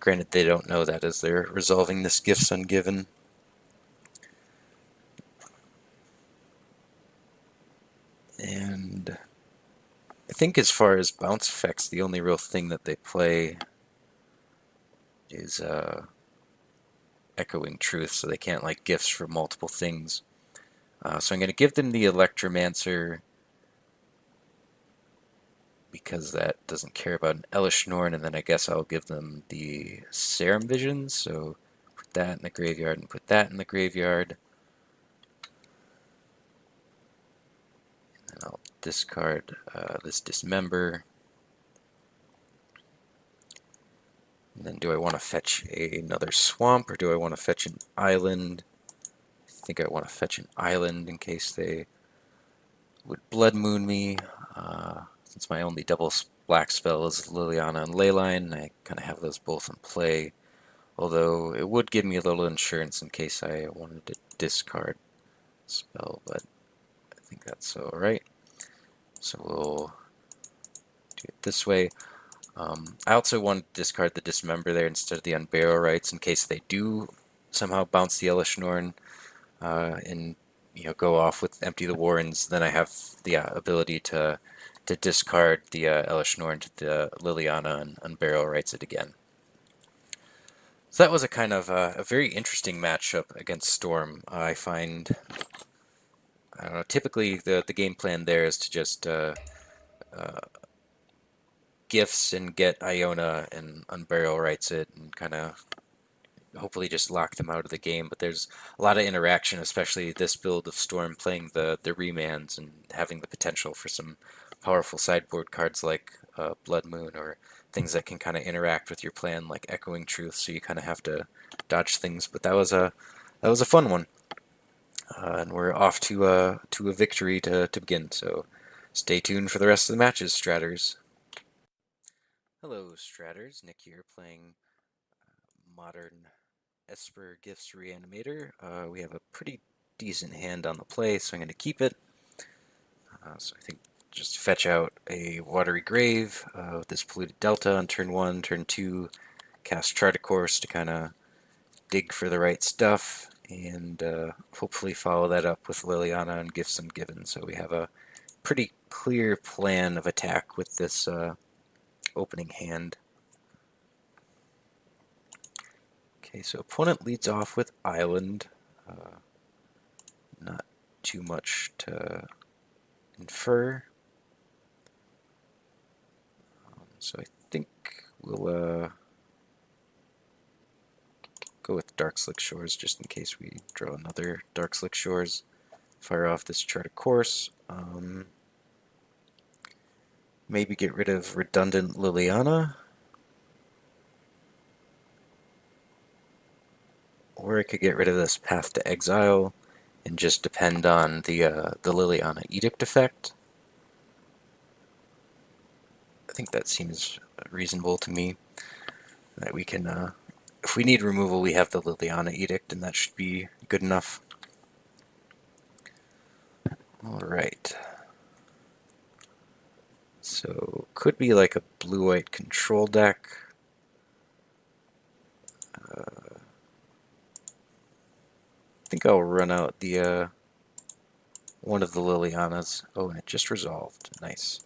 Granted, they don't know that as they're resolving this Gifts Ungiven. And I think as far as bounce effects, the only real thing that they play is Echoing Truth, so they can't like gifts for multiple things. So I'm going to give them the Electromancer because that doesn't care about an Elesh Norn, and then I guess I'll give them the Serum Visions, so put that in the graveyard and put that in the graveyard. And then I'll discard this Dismember. And then do I want to fetch another swamp, or do I want to fetch an island? I think I want to fetch an island in case they would Blood Moon me. Since my only double black spell is Liliana and Leyline, I kind of have those both in play. Although it would give me a little insurance in case I wanted to discard spell, but I think that's alright. So we'll do it this way. I also want to discard the Dismember there instead of the Unburial Rites in case they do somehow bounce the Elesh Norn and go off with Empty the Warrens. Then I have the ability to discard the Elesh Norn to the Liliana and Unburial Rites it again. So that was a kind of a very interesting matchup against Storm. I find, I don't know, typically the game plan there is to just Gifts and get Iona and Unburial Rites it and kind of hopefully just lock them out of the game. But there's a lot of interaction, especially this build of Storm playing the remands and having the potential for some powerful sideboard cards like Blood Moon or things that can kind of interact with your plan like Echoing Truth, so you kind of have to dodge things. But that was a fun one, and we're off to a victory to begin. So stay tuned for the rest of the matches, Stratters. Hello, Stratters. Nick here playing modern Esper Gifts Reanimator. We have a pretty decent hand on the play, so I'm going to keep it. So I think just fetch out a Watery Grave with this Polluted Delta on turn 1, turn 2, cast Chart a Course to kind of dig for the right stuff, and hopefully follow that up with Liliana and Gifts Ungiven. So we have a pretty clear plan of attack with this opening hand. Okay, so opponent leads off with Island. Not too much to infer. So I think we'll go with Darkslick Shores just in case we draw another Darkslick Shores. Fire off this Chart a Course. Maybe get rid of redundant Liliana. Or I could get rid of this Path to Exile and just depend on the Liliana Edict effect. I think that seems reasonable to me. That we can, if we need removal, we have the Liliana Edict, and that should be good enough. Alright. So, could be like a blue-white control deck. I think I'll run out the one of the Lilianas. Oh, and it just resolved. Nice.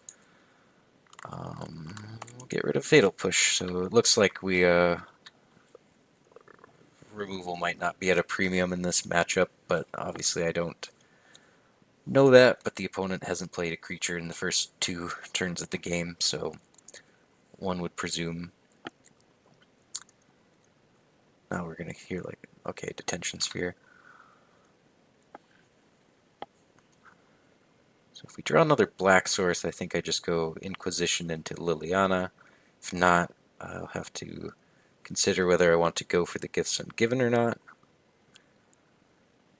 We'll get rid of Fatal Push. So it looks like we removal might not be at a premium in this matchup, but obviously I don't know that. But the opponent hasn't played a creature in the first 2 turns of the game, so one would presume. Now we're gonna hear like, okay, Detention Sphere. So if we draw another black source, I think I just go Inquisition into Liliana. If not, I'll have to consider whether I want to go for the Gifts Ungiven or not.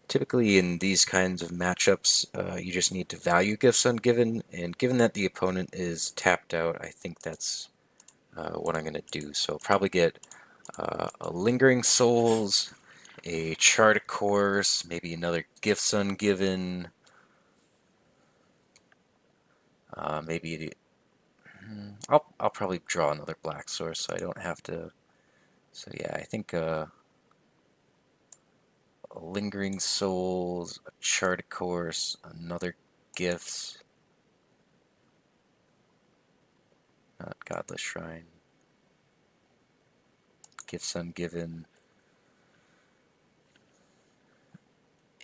Typically in these kinds of matchups, you just need to value Gifts Ungiven, and given that the opponent is tapped out, I think that's what I'm going to do. So I'll probably get a Lingering Souls, a Chart a Course, maybe another Gifts Ungiven, maybe I'll probably draw another black source so I don't have to. So yeah, I think a Lingering Souls, a Chart a Course, another Gifts, not Godless Shrine, Gifts Ungiven,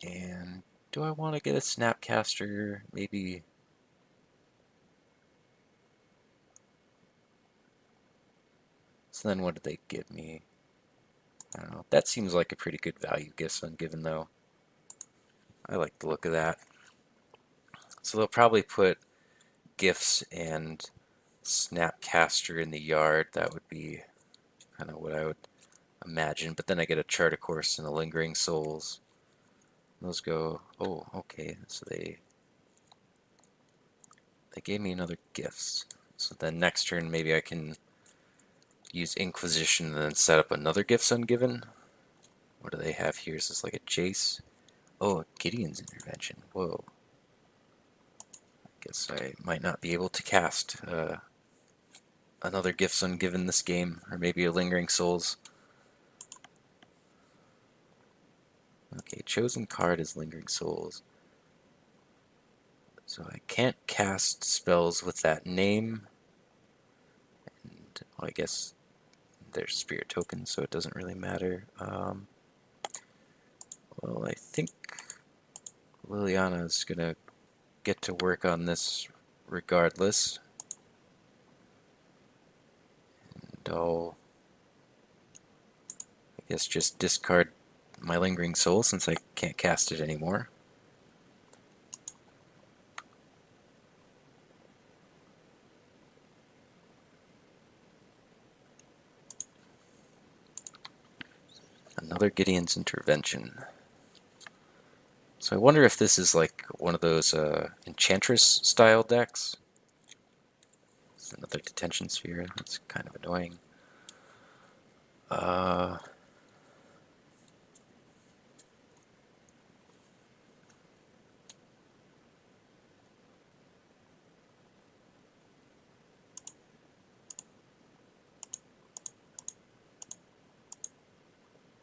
and do I want to get a Snapcaster? Maybe. So then what did they give me? I don't know. That seems like a pretty good value Gifts Ungiven, though. I like the look of that. So they'll probably put Gifts and Snapcaster in the yard. That would be kind of what I would imagine. But then I get a Chart a Course and a Lingering Souls. Those go, oh, okay. So they gave me another Gifts. So then next turn maybe I can use Inquisition and then set up another Gifts Ungiven. What do they have here? Is this like a Jace? Oh, a Gideon's Intervention. Whoa. I guess I might not be able to cast another Gifts Ungiven this game, or maybe a Lingering Souls. Okay, chosen card is Lingering Souls. So I can't cast spells with that name. And well, I guess they're spirit tokens, so it doesn't really matter. Well, I think Liliana is going to get to work on this regardless. And I'll, I guess, just discard my Lingering Soul since I can't cast it anymore. Another Gideon's Intervention. So I wonder if this is like one of those Enchantress style decks. It's another Detention Sphere. That's kind of annoying.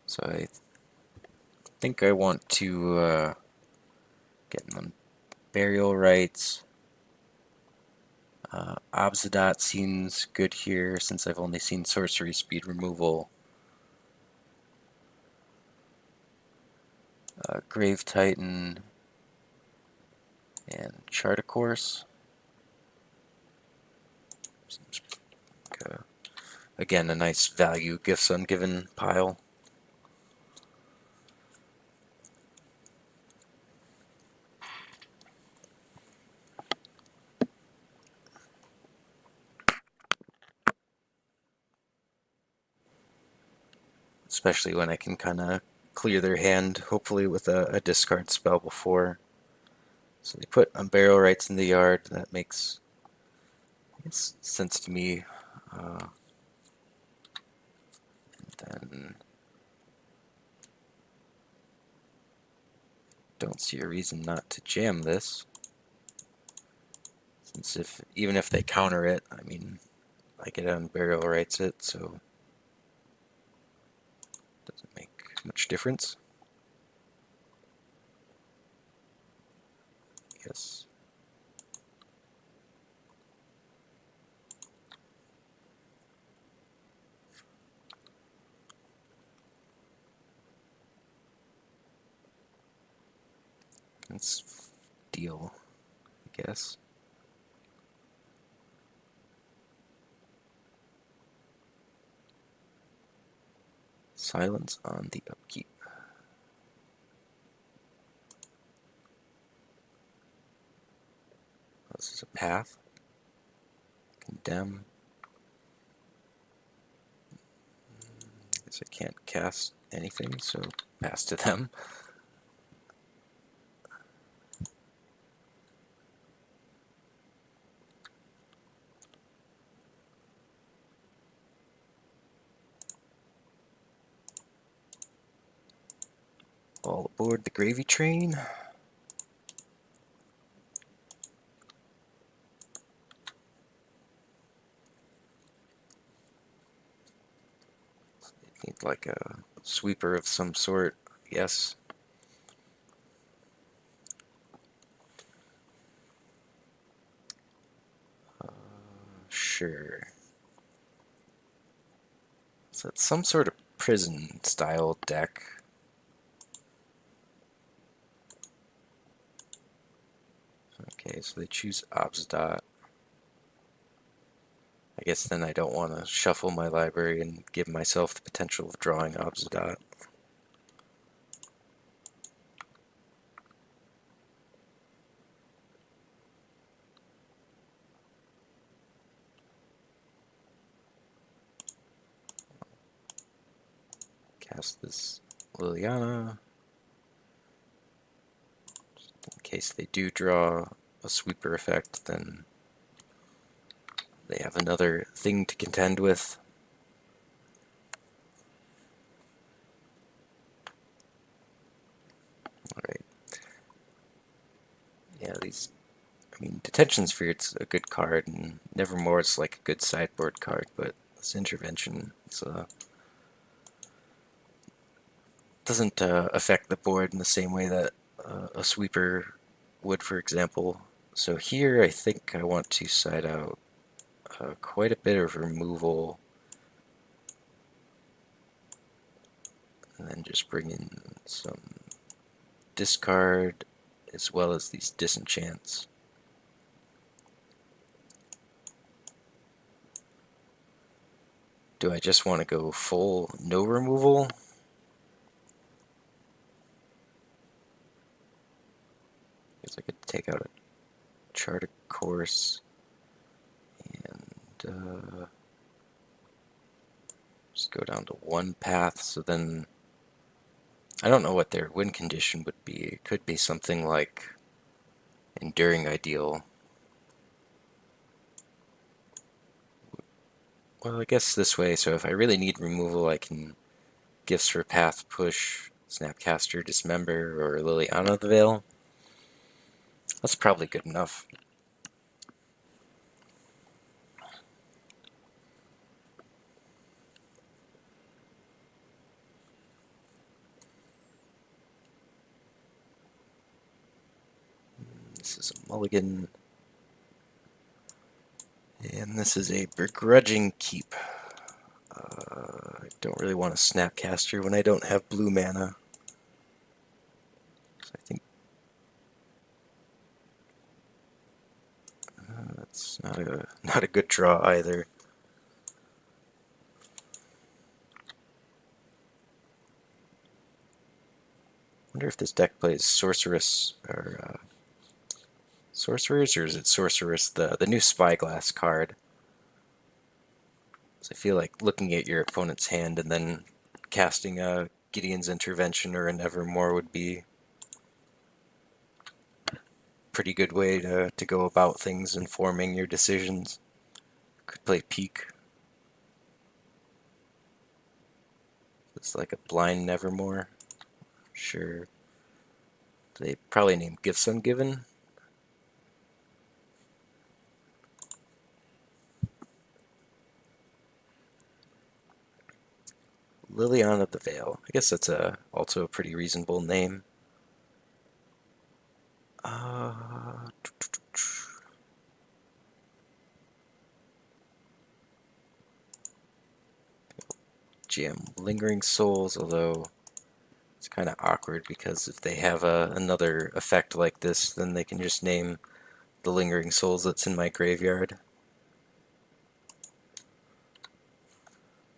So I think I want to get Unburial Rites. Obzedat seems good here since I've only seen sorcery speed removal. Grave Titan and Chart a Course. Seems like again a nice value Gifts Ungiven pile. Especially when I can kind of clear their hand, hopefully with a discard spell before. So they put Unburial Rites in the yard. That makes, I guess, sense to me. And then don't see a reason not to jam this. Since even if they counter it, I mean, I get Unburial Rites it, so it doesn't make much difference. Yes. Let's deal, I guess. Silence on the upkeep. This is a path. Condemn. I guess I can't cast anything, so pass to them. All aboard the gravy train. Need like a sweeper of some sort, yes. Sure. So it's some sort of prison style deck. Okay, so they choose Obzedat. I guess then I don't want to shuffle my library and give myself the potential of drawing Obzedat. Cast this Liliana. Just in case they do draw a sweeper effect, then they have another thing to contend with. these. I mean, Detention Spirit's a good card, and Nevermore is like a good sideboard card, but this Intervention doesn't affect the board in the same way that a sweeper would, for example. So here I think I want to side out quite a bit of removal, and then just bring in some discard as well as these disenchants. Do I just want to go full no removal? Guess I could take out a Chart of Course and just go down to one path. So then I don't know what their win condition would be. It could be something like Enduring Ideal. Well, I guess this way, so if I really need removal, I can Gifts for Path, push Snapcaster, Dismember, or Liliana the Veil. That's probably good enough. This is a mulligan. And this is a Begrudging Keep. I don't really want a Snapcaster when I don't have blue mana. So I think that's not a good draw either. Wonder if this deck plays Sorceress or Sorcerers, or is it Sorceress, the new Spyglass card? So I feel like looking at your opponent's hand and then casting a Gideon's Intervention or a Nevermore would be a pretty good way to go about things and forming your decisions. Could play Peak. It's like a blind Nevermore. Sure. They probably named Gifts Ungiven. Liliana the Veil. I guess that's also a pretty reasonable name. GM Lingering Souls, although it's kind of awkward because if they have another effect like this, then they can just name the Lingering Souls that's in my graveyard.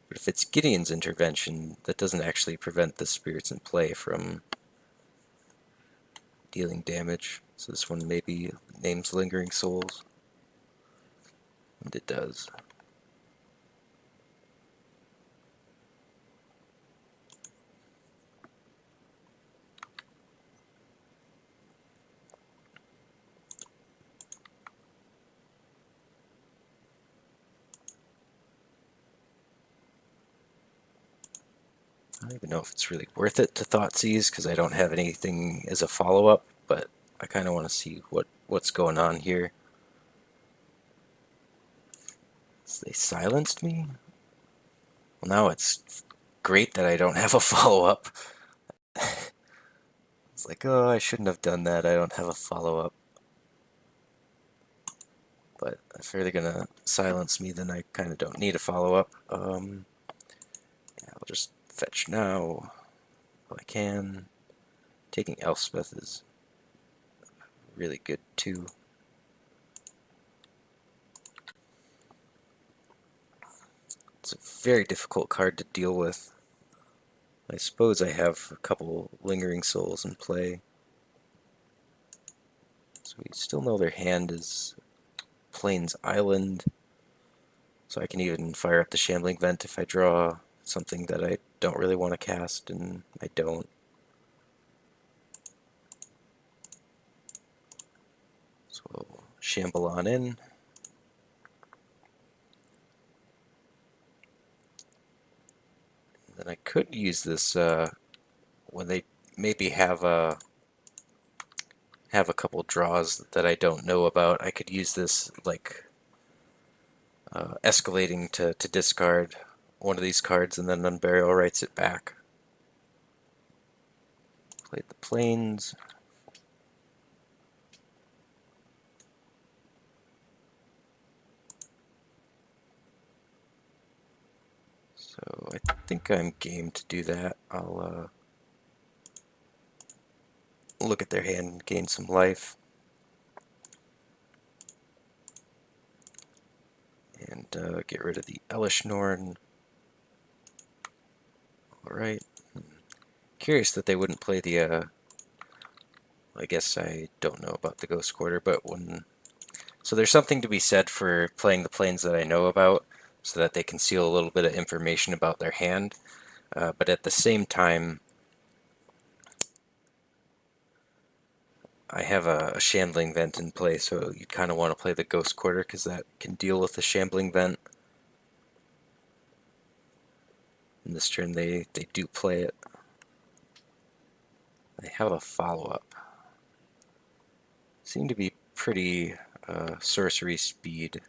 But if it's Gideon's Intervention, that doesn't actually prevent the spirits in play from dealing damage. So this one maybe names Lingering Souls. And it does. I don't even know if it's really worth it to Thoughtseize because I don't have anything as a follow-up, but I kind of want to see what's going on here. So they silenced me? Well, now it's great that I don't have a follow-up. It's like, oh, I shouldn't have done that. I don't have a follow-up. But if they're going to silence me, then I kind of don't need a follow-up. Yeah, I'll just fetch now if I can. Taking Elspeth is really good too. It's a very difficult card to deal with. I suppose I have a couple Lingering Souls in play. So we still know their hand is Plains Island. So I can even fire up the Shambling Vent if I draw something that I don't really want to cast, and I don't. So we'll shamble on in. Then I could use this when they maybe have a have a couple draws that I don't know about. I could use this like escalating to discard one of these cards and then Unburial Rites it back. Play the plains. So I think I'm game to do that. I'll look at their hand and gain some life. And get rid of the Elesh Norn. Alright. Curious that they wouldn't play the, I guess I don't know about the Ghost Quarter, but when... So there's something to be said for playing the planes that I know about, so that they conceal a little bit of information about their hand. But at the same time, I have a Shambling Vent in play, so you kind of want to play the Ghost Quarter because that can deal with the Shambling Vent. In this turn, they do play it. They have a follow-up. Seem to be pretty sorcery speed.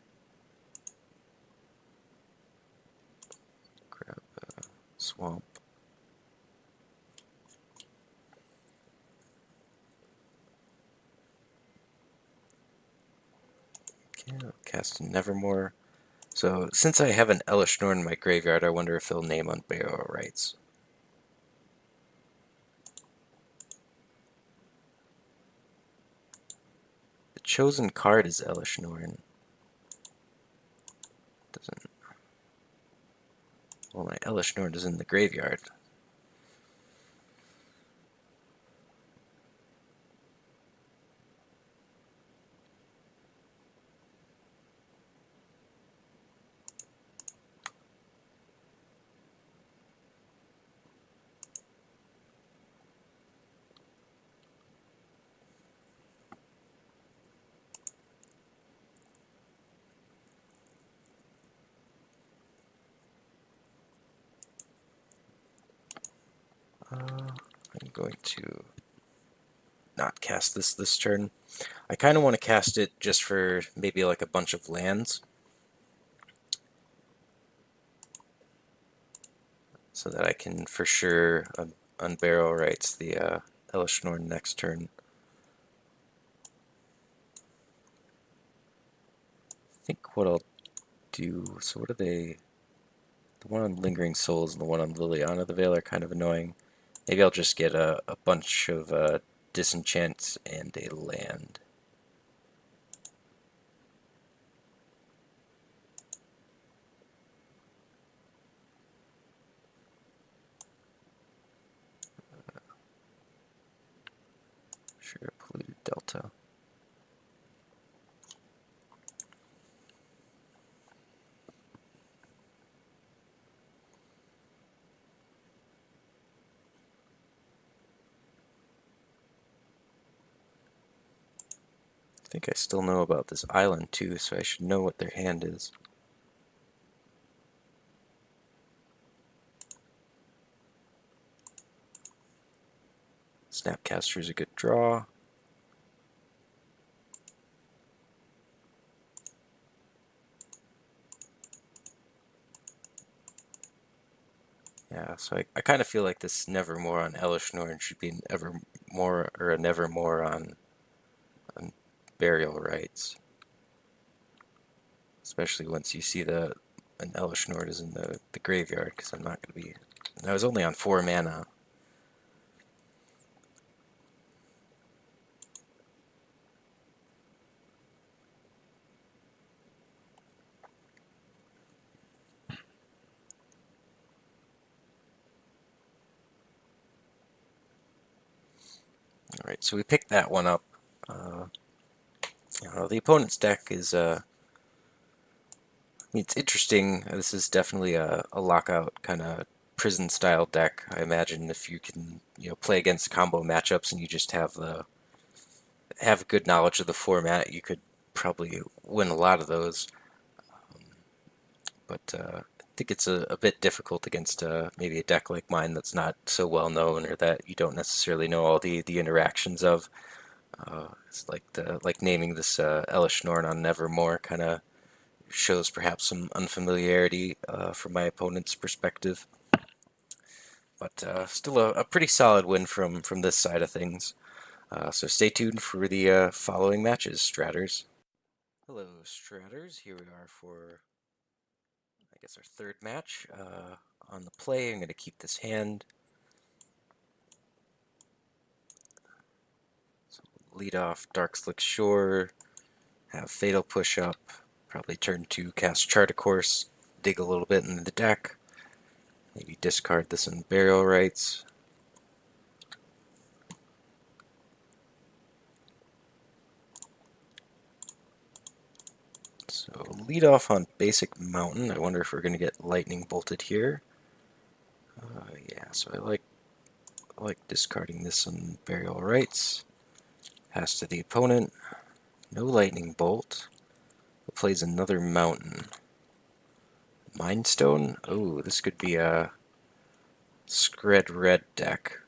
Grab a swamp. Okay, I'll cast Nevermore. So since I have an Elesh Norn in my graveyard, I wonder if they'll name Unburial Rites. The chosen card is Elesh Norn. Doesn't. Well, my Elesh Norn is in the graveyard. I'm going to not cast this turn. I kind of want to cast it just for maybe like a bunch of lands, so that I can for sure Unburial Rites the Elesh Norn next turn. I think what I'll do, so what are they? The one on Lingering Souls and the one on Liliana the Veil are kind of annoying. Maybe I'll just get a bunch of Disenchants and a land. Sure, Polluted Delta. I think I still know about this island too, so I should know what their hand is. Snapcaster is a good draw. Yeah, so I kind of feel like this Nevermore on Elesh Norn should be an Evermore or a Nevermore on Burial Rites. Especially once you see an Elesh Norn is in the graveyard, because I'm not going to be... I was only on 4 mana. Alright, so we picked that one up. The opponent's deck is... I mean, it's interesting. This is definitely a lockout kind of prison-style deck. I imagine if you can, play against combo matchups and you just have good knowledge of the format, you could probably win a lot of those. But I think it's a bit difficult against maybe a deck like mine that's not so well known, or that you don't necessarily know all the interactions of. It's like naming this Elesh Norn on Nevermore kind of shows perhaps some unfamiliarity from my opponent's perspective. But still a pretty solid win from this side of things. So stay tuned for the following matches, Stratters. Hello, Stratters. Here we are for, I guess, our third match. On the play, I'm going to keep this hand. So lead off Darkslick Shore, have Fatal Push up, probably turn 2, cast Chart a Course, dig a little bit in the deck, maybe discard this Unburial Rites. So lead off on basic Mountain. I wonder if we're going to get Lightning Bolted here. Yeah, so I like discarding this Unburial Rites. Pass to the opponent. No Lightning Bolt. It plays another Mountain. Mind Stone? Oh, this could be a Scred Red deck.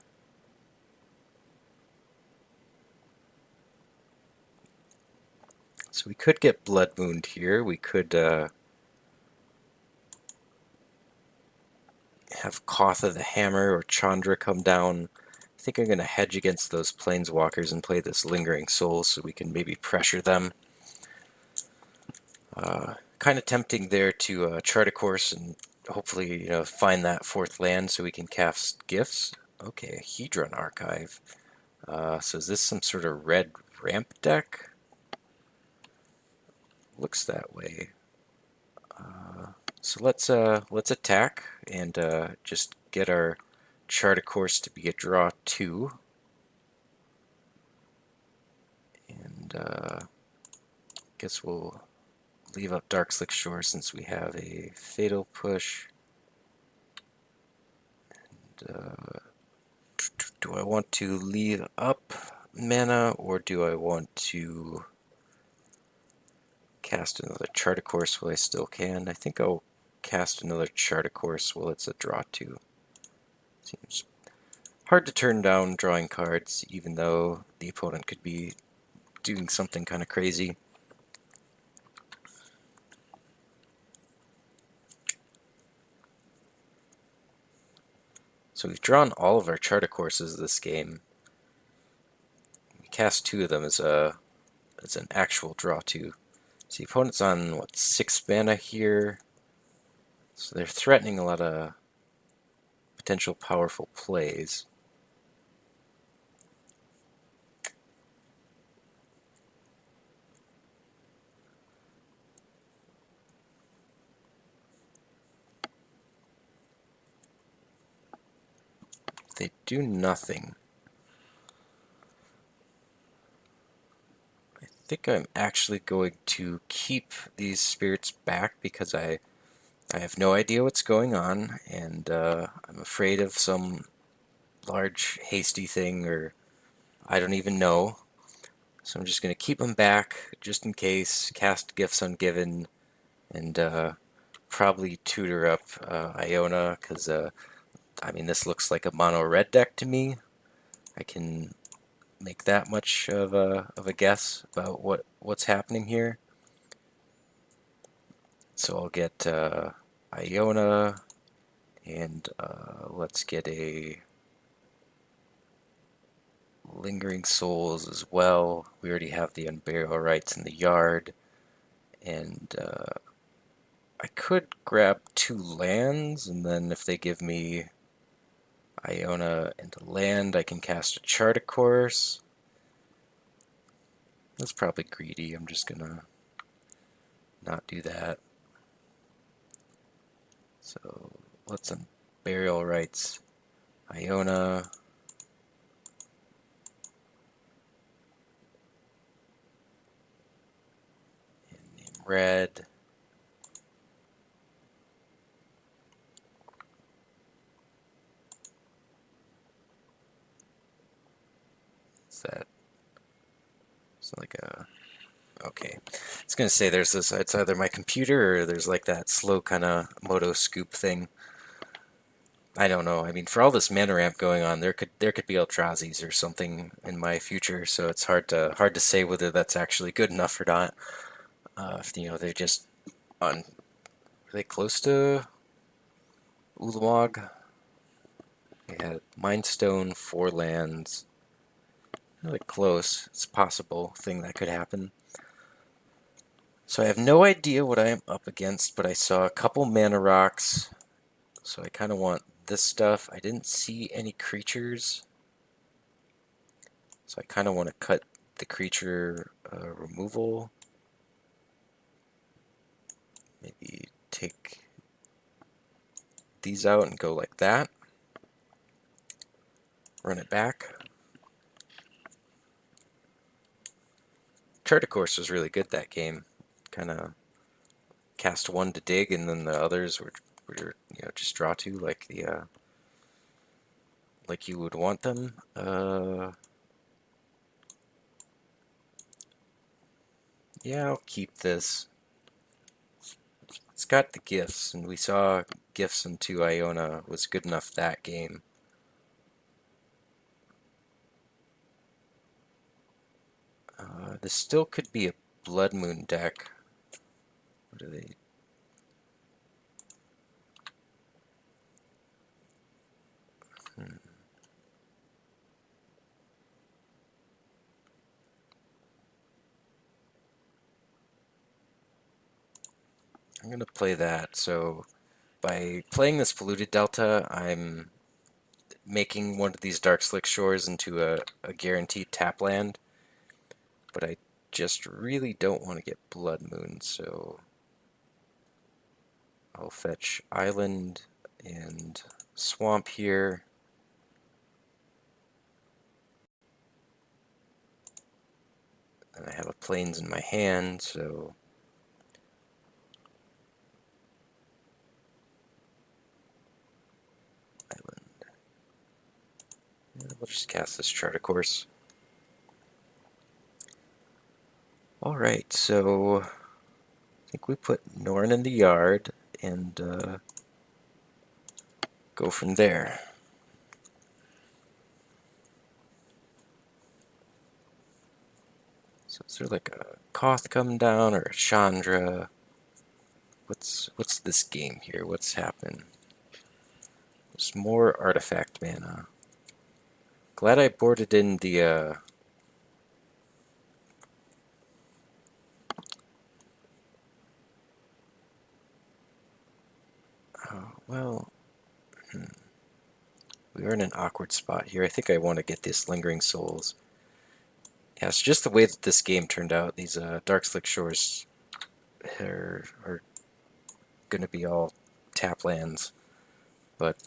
So we could get Blood Wound here. We could have Kotha the Hammer or Chandra come down. I think I'm going to hedge against those Planeswalkers and play this Lingering Soul so we can maybe pressure them. Kind of tempting there to chart a course and hopefully find that fourth land so we can cast Gifts. Okay, a Hedron Archive. So is this some sort of red ramp deck? Looks that way. So let's attack and just get our chart a course to be a draw 2. And guess we'll leave up Darkslick Shore since we have a Fatal Push. And do I want to leave up mana or do I want to cast another Chart a Course while I still can? I think I'll cast another Chart a Course while it's a draw 2. Seems hard to turn down drawing cards, even though the opponent could be doing something kind of crazy. So we've drawn all of our Chart a Courses this game. We cast 2 of them as an actual draw 2. So the opponent's on, what, 6 mana here? So they're threatening a lot of potential powerful plays. They do nothing. I think I'm actually going to keep these spirits back because I have no idea what's going on, and I'm afraid of some large hasty thing, or I don't even know. So I'm just going to keep them back just in case, cast Gifts Ungiven, and probably tutor up Iona, because I mean, this looks like a mono red deck to me. I can make that much of a guess about what's happening here. So I'll get Iona, and let's get a Lingering Souls as well. We already have the Unburial Rites in the yard, and I could grab 2 lands, and then if they give me Iona and a land, I can cast a Chart a Course. That's probably greedy. I'm just gonna not do that. So let's Unburial Rites Iona. And name red. Is that? It's like a. Okay. I was gonna say there's this. It's either my computer or there's like that slow kind of moto scoop thing. I don't know. I mean, for all this mana ramp going on, there could be Eldrazi's or something in my future, so it's hard to say whether that's actually good enough or not. They're just on. Are they close to Ulamog? They had Mind Stone, 4 lands. Really close. It's a possible thing that could happen. So I have no idea what I am up against, but I saw a couple mana rocks, so I kind of want this stuff. I didn't see any creatures, so I kind of want to cut the creature removal. Maybe take these out and go like that. Run it back. Chart of Course was really good that game. Kind of cast one to dig, and then the others were just draw two like the like you would want them. Yeah, I'll keep this. It's got the gifts, and we saw gifts into Iona was good enough that game. This still could be a Blood Moon deck. What are they? I'm going to play that. So by playing this Polluted Delta, I'm making one of these Dark Slick Shores into a guaranteed tap land. But I just really don't want to get Blood Moon, so I'll fetch Island and Swamp here. And I have a Plains in my hand, so Island. And we'll just cast this Chart of Course. Alright, so I think we put Norn in the yard and go from there. So is there like a Koth come down or a Chandra? What's this game here? What's happening? There's more artifact mana. Glad I boarded in the well, we are in an awkward spot here. I think I want to get this Lingering Souls. Yeah, it's just the way that this game turned out. These Dark Slick Shores are going to be all tap lands, but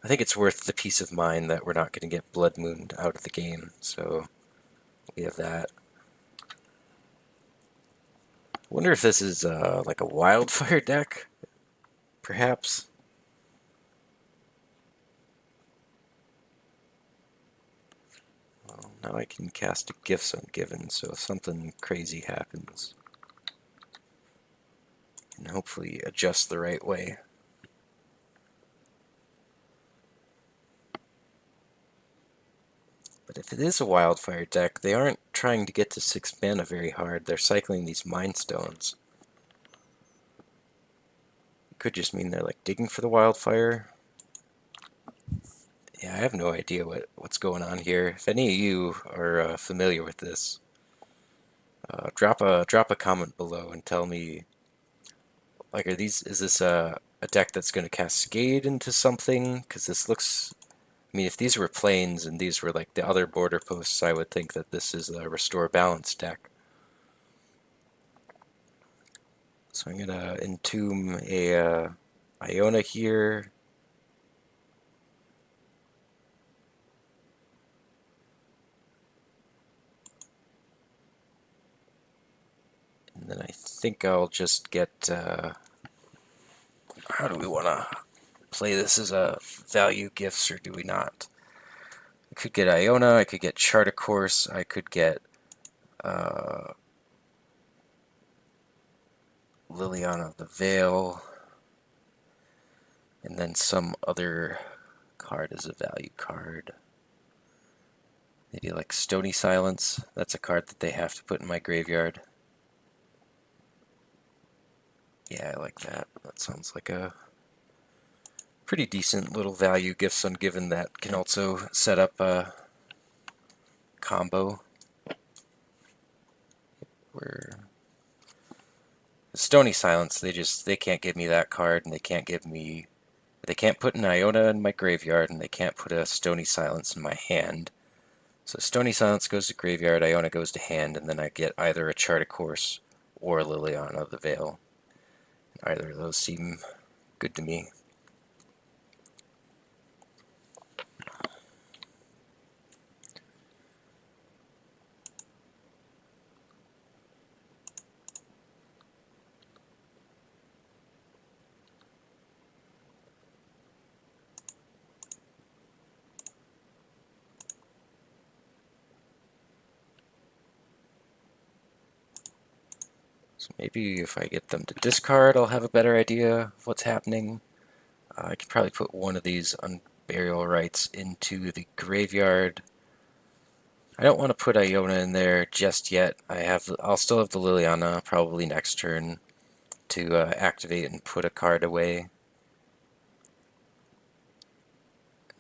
I think it's worth the peace of mind that we're not going to get Blood Mooned out of the game, so we have that. I wonder if this is like a Wildfire deck, perhaps? Well, now I can cast a Gifts Ungiven, so if something crazy happens, I can hopefully adjust the right way. But if it is a Wildfire deck, they aren't trying to get to 6 mana very hard. They're cycling these Mind Stones. It could just mean they're like digging for the Wildfire. Yeah, I have no idea what's going on here. If any of you are familiar with this, drop a comment below and tell me, like, is this a deck that's going to cascade into something? Because this looks, I mean, if these were plains and these were like the other border posts, I would think that this is a Restore Balance deck. So I'm going to entomb a Iona here. And then I think I'll just get, how do we want to play this as a value gifts, or do we not? I could get Iona, I could get Chart of Course, I could get Liliana of the Veil. And then some other card is a value card. Maybe like Stony Silence. That's a card that they have to put in my graveyard. Yeah, I like that. That sounds like a pretty decent little value Gifts Ungiven that can also set up a combo. Where Stony Silence, they can't give me that card, and they can't put an Iona in my graveyard, and they can't put a Stony Silence in my hand. So Stony Silence goes to graveyard, Iona goes to hand, and then I get either a Chart a Course or Liliana the Veil. Either of those seem good to me. So maybe if I get them to discard, I'll have a better idea of what's happening. I could probably put one of these Unburial Rites into the graveyard. I don't want to put Iona in there just yet. I'll still have the Liliana probably next turn to activate and put a card away.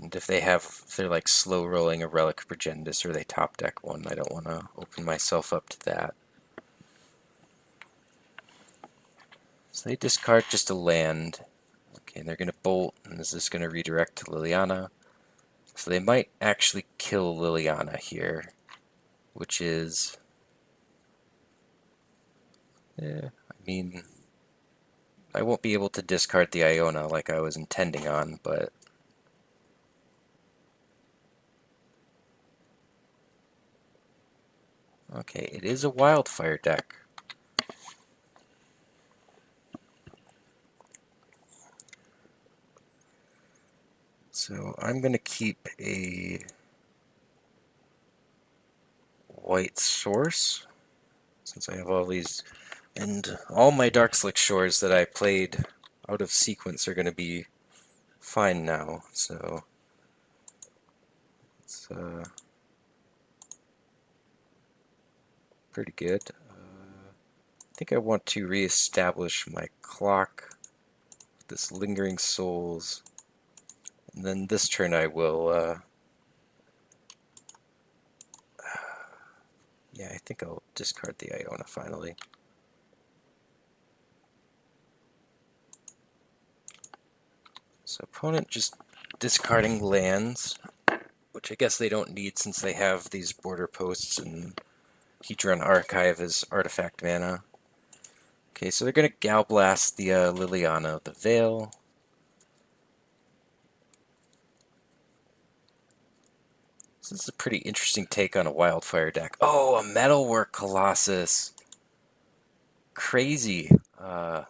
And if they're like slow rolling a Relic of Progenitus or they top deck one, I don't want to open myself up to that. So they discard just a land. Okay, and they're going to bolt, and this is going to redirect to Liliana. So they might actually kill Liliana here, which is... I mean, I won't be able to discard the Iona like I was intending on, but... Okay, it is a Wildfire deck. So I'm going to keep a white source, since I have all these, and all my Darkslick Shores that I played out of sequence are going to be fine now, so it's pretty good. I think I want to reestablish my clock with this Lingering Souls, and then this turn I will yeah, I think I'll discard the Iona finally. So opponent just discarding lands, which I guess they don't need since they have these border posts and Hedron Archive as artifact mana. Okay, so they're going to Gal Blast the Liliana, the Veil. This is a pretty interesting take on a Wildfire deck. Oh, a Metalwork Colossus! Crazy. Oh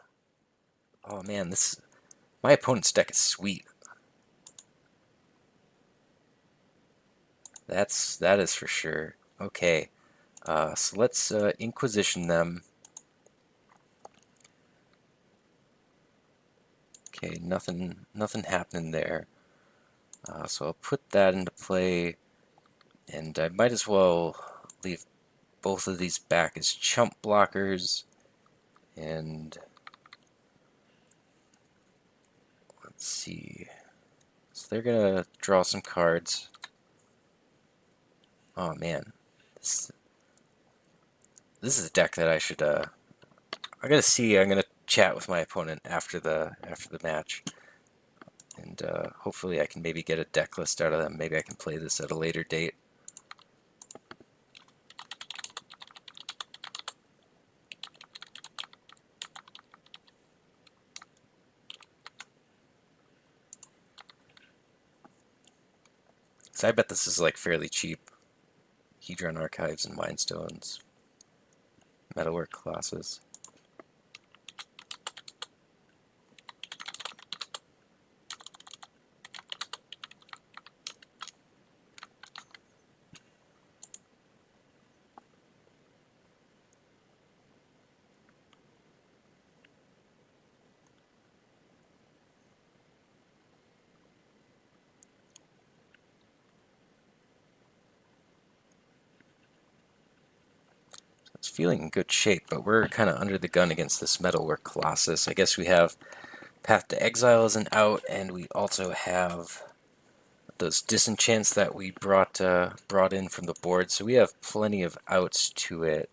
man, my opponent's deck is sweet. That is for sure. Okay, so let's Inquisition them. Okay, nothing happening there. So I'll put that into play, and I might as well leave both of these back as chump blockers. And let's see. So they're gonna draw some cards. Oh man, this is a deck that I should. I gotta see. I'm gonna chat with my opponent after the match, and hopefully I can maybe get a deck list out of them. Maybe I can play this at a later date. So I bet this is like fairly cheap. Hedron Archives and Mindstones. Metalwork Colossus. feeling in good shape, but we're kind of under the gun against this Metalwork Colossus. I guess we have Path to Exile isn't out, and we also have those disenchants that we brought in from the board, so we have plenty of outs to it.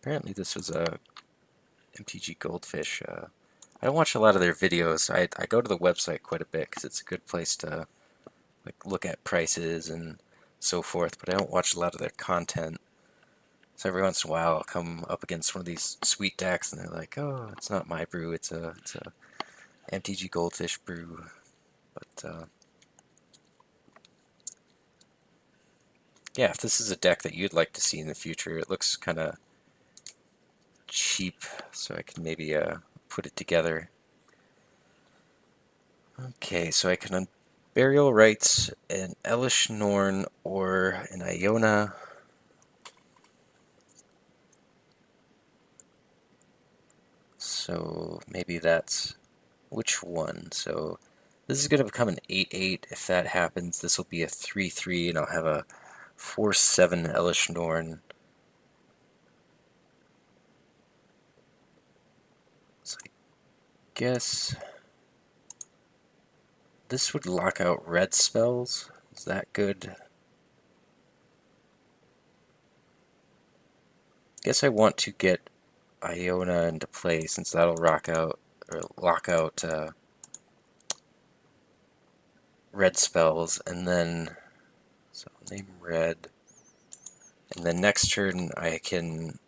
Apparently this was a MTG Goldfish. I don't watch a lot of their videos. I go to the website quite a bit because it's a good place to like look at prices and so forth, but I don't watch a lot of their content. So every once in a while I'll come up against one of these sweet decks and they're like, oh, it's not my brew, it's a MTG Goldfish brew. But yeah, if this is a deck that you'd like to see in the future, it looks kind of cheap, so I can maybe put it together. Okay, so I can Unburial Rites an Elesh Norn or an Iona. So maybe that's which one? So this is going to become an 8/8. If that happens, this will be a 3/3, and I'll have a 4/7 Elesh Norn. So I guess this would lock out red spells. Is that good? Guess I want to get Iona into play since that'll lock out red spells, and then so I'll name red, and then next turn I can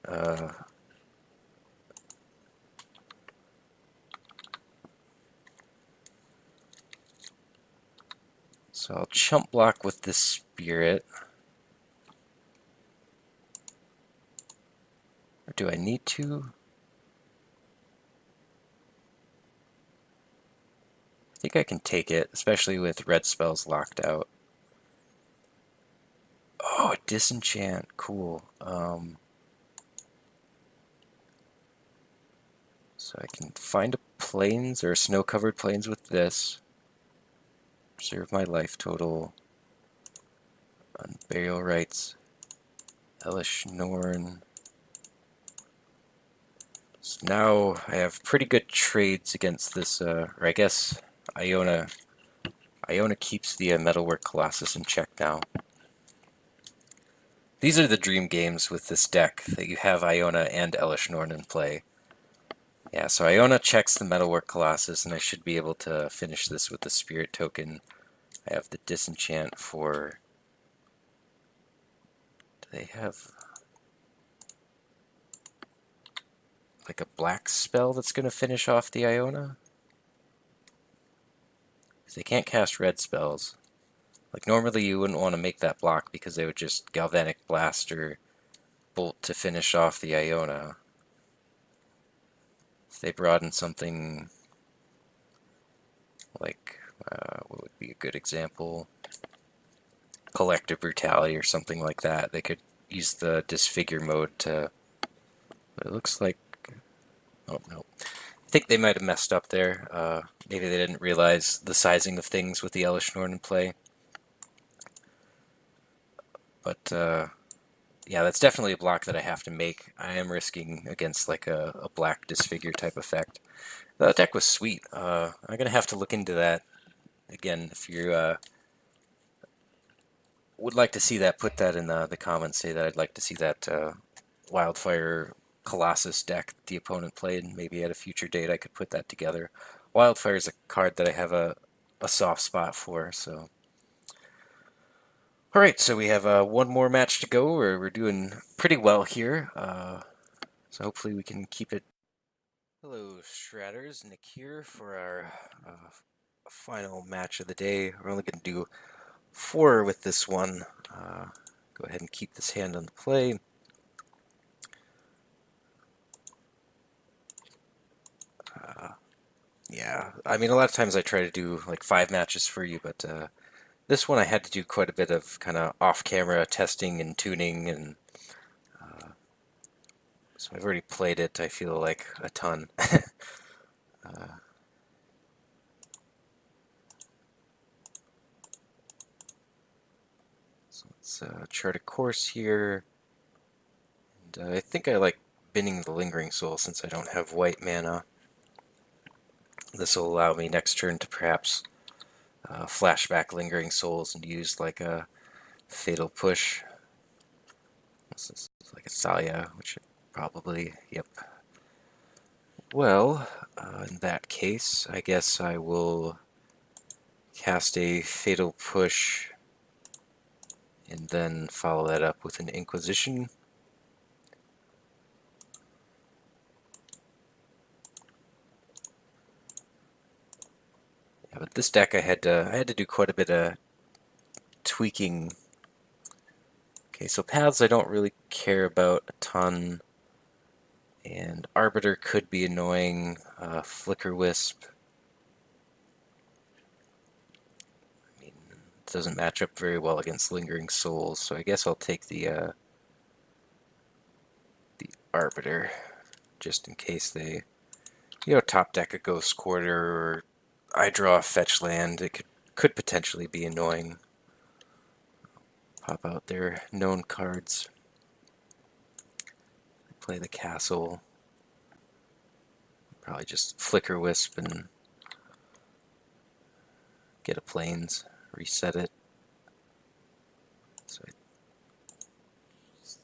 so I'll chump block with this spirit. Or do I need to? I think I can take it, especially with red spells locked out. Oh, Disenchant, cool. So I can find a plains or snow-covered plains with this. Preserve my life total. Unburial Rites. Elesh Norn. So now I have pretty good trades against this, or I guess Iona keeps the Metalwork Colossus in check now. These are the dream games with this deck, that you have Iona and Elesh Norn in play. Yeah, so Iona checks the Metalwork Colossus, and I should be able to finish this with the Spirit token. I have the Disenchant for... Do they have... like a black spell that's going to finish off the Iona? Because they can't cast red spells. Like, normally you wouldn't want to make that block because they would just Galvanic Blast or Bolt to finish off the Iona. If they brought in something like, what would be a good example? Collective Brutality or something like that. They could use the Disfigure mode to... But it looks like... Oh, no. I think they might have messed up there. Maybe they didn't realize the sizing of things with the Elesh Norn in play. But, yeah, that's definitely a block that I have to make. I am risking against, like, a black Disfigure type effect. That deck was sweet. I'm going to have to look into that. Again, if you would like to see that, put that in the comments. Say that I'd like to see that Wildfire Colossus deck the opponent played. Maybe at a future date I could put that together. Wildfire is a card that I have a soft spot for, so... Alright, so we have one more match to go. We're doing pretty well here, so hopefully we can keep it. Hello, Shredders. Nick here for our final match of the day. We're only going to do 4 with this one. Go ahead and keep this hand on the play. Yeah, I mean, a lot of times I try to do like 5 matches for you, but this one I had to do quite a bit of kind of off-camera testing and tuning, and So I've already played it, I feel like, a ton. So let's chart a course here. And I think I like binning the Lingering Soul since I don't have white mana. This will allow me next turn to perhaps flashback Lingering Souls and use like a Fatal Push. This is like a Saya, which probably, yep. Well, in that case, I guess I will cast a Fatal Push and then follow that up with an Inquisition. Yeah, but this deck I had to do quite a bit of tweaking. Okay, so paths I don't really care about a ton, and Arbiter could be annoying. Flicker Wisp, I mean, it doesn't match up very well against Lingering Souls, so I guess I'll take the Arbiter just in case they, top deck a Ghost Quarter or I draw a fetch land. It could potentially be annoying. Pop out their known cards. Play the castle. Probably just Flicker Wisp and get a plains, reset it. So I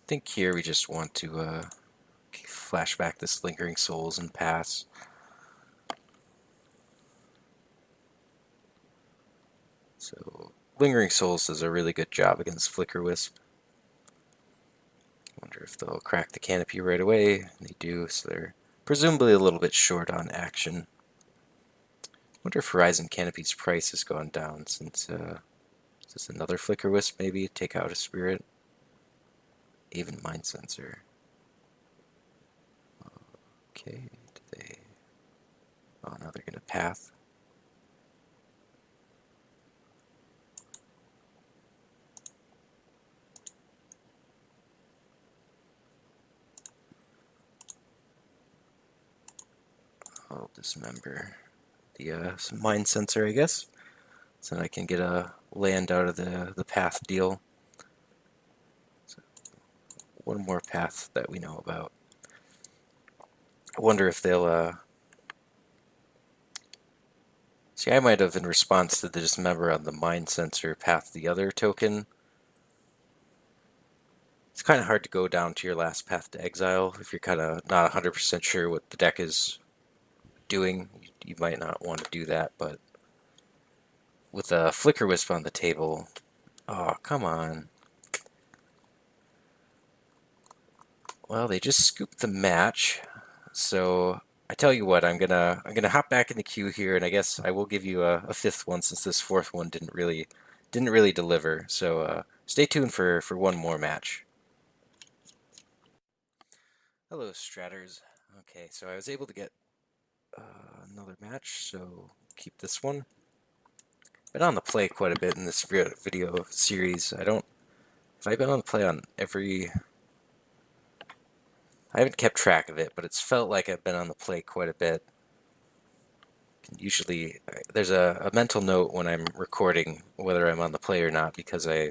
think here we just want to flash back this Lingering Souls and pass. So Lingering Souls does a really good job against Flicker Wisp. Wonder if they'll crack the canopy right away. They do, so they're presumably a little bit short on action. Wonder if Horizon Canopy's price has gone down since, is this another Flicker Wisp maybe? Take out a Spirit? Even Mind Sensor. Okay, do they... Oh, now they're gonna Path. I'll Dismember the Mind Sensor, I guess. So then I can get a land out of the path deal. So one more path that we know about. I wonder if they'll... See, I might have, in response to the Dismember on the Mind Sensor, path the other token. It's kind of hard to go down to your last path to Exile if you're kind of not 100% sure what the deck is doing. You might not want to do that, but with a Flicker Wisp on the table, oh, come on. Well, they just scooped the match, so I tell you what, I'm gonna hop back in the queue here, and I guess I will give you a fifth one since this fourth one didn't really deliver. So stay tuned for one more match. Hello, Stratters. Okay, so I was able to get another match, so keep this one. Been on the play quite a bit in this video series. Have I been on the play on every... I haven't kept track of it, but it's felt like I've been on the play quite a bit. Usually, there's a mental note when I'm recording whether I'm on the play or not, because I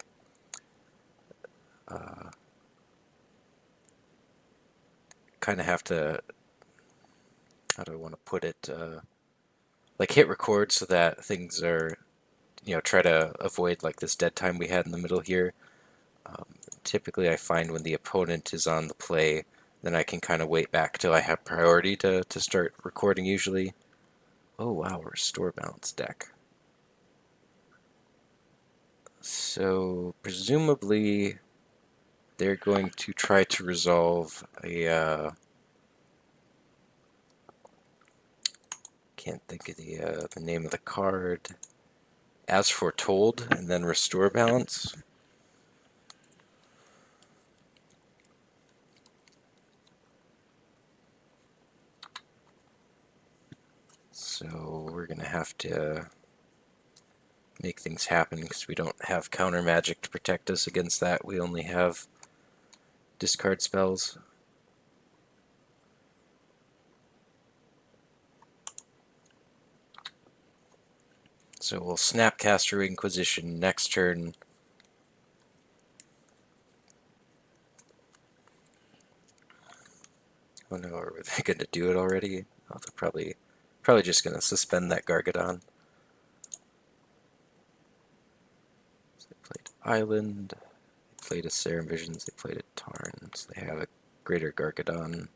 kind of have to, how do I want to put it, like hit record so that things are, try to avoid like this dead time we had in the middle here. Typically I find when the opponent is on the play, then I can kind of wait back till I have priority to start recording usually. Oh wow, Restore Balance deck. So presumably they're going to try to resolve a can't think of the name of the card. As Foretold, and then Restore Balance. So we're gonna have to make things happen because we don't have counter magic to protect us against that. We only have discard spells. So we'll Snapcaster Inquisition next turn. Oh no, are they going to do it already? Oh, they're probably just going to suspend that Gargadon. So they played Island, they played a Serum Visions, they played a Tarn, so they have a Greater Gargadon,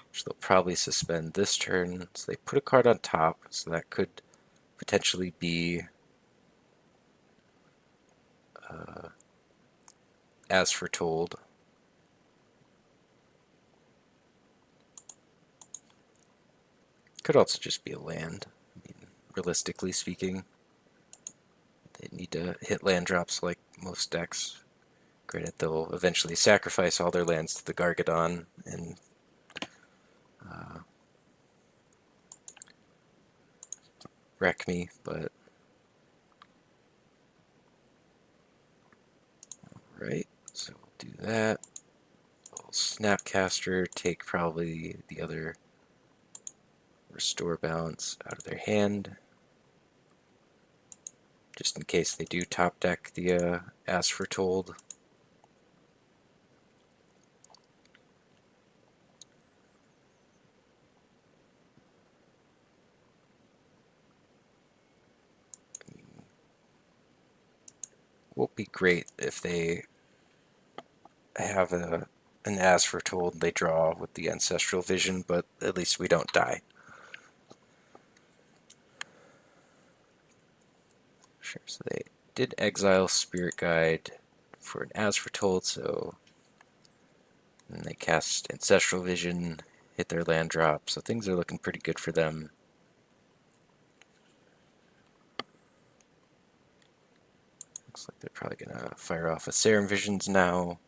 which they'll probably suspend this turn. So they put a card on top, so that could potentially be As Foretold. Could also just be a land. I mean, realistically speaking, they need to hit land drops like most decks. Granted, they'll eventually sacrifice all their lands to the Gargadon and wreck me, but right. So we'll do that. We'll Snapcaster, take probably the other Restore Balance out of their hand, just in case they do top deck the As Foretold. Won't be great if they have an As Foretold they draw with the Ancestral Vision, but at least we don't die. Sure, so they did exile Spirit Guide for an As Foretold, so and they cast Ancestral Vision, hit their land drop, so things are looking pretty good for them. Looks like they're probably going to fire off a Serum Visions now.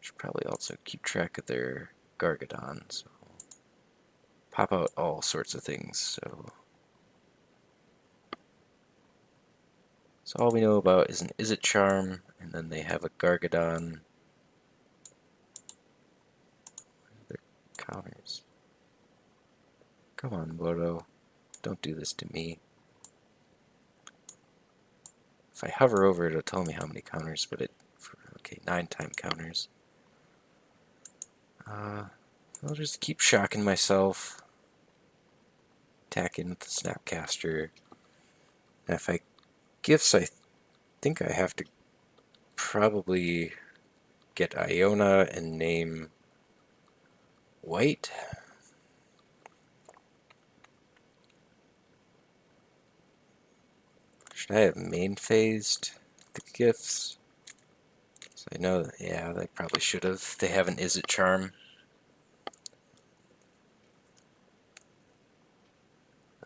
Should probably also keep track of their Gargadon, so pop out all sorts of things. So all we know about is an Izzet Charm, and then they have a Gargadon. Their counters. Come on, Bodo. Don't do this to me. If I hover over it, it'll tell me how many counters, but okay, 9-time counters. I'll just keep shocking myself. Attack in with the Snapcaster. And if I Gifts, I think I have to probably get Iona and name White. Should I have main phased the Gifts? So I know, yeah, they probably should have. They have an Izzet Charm.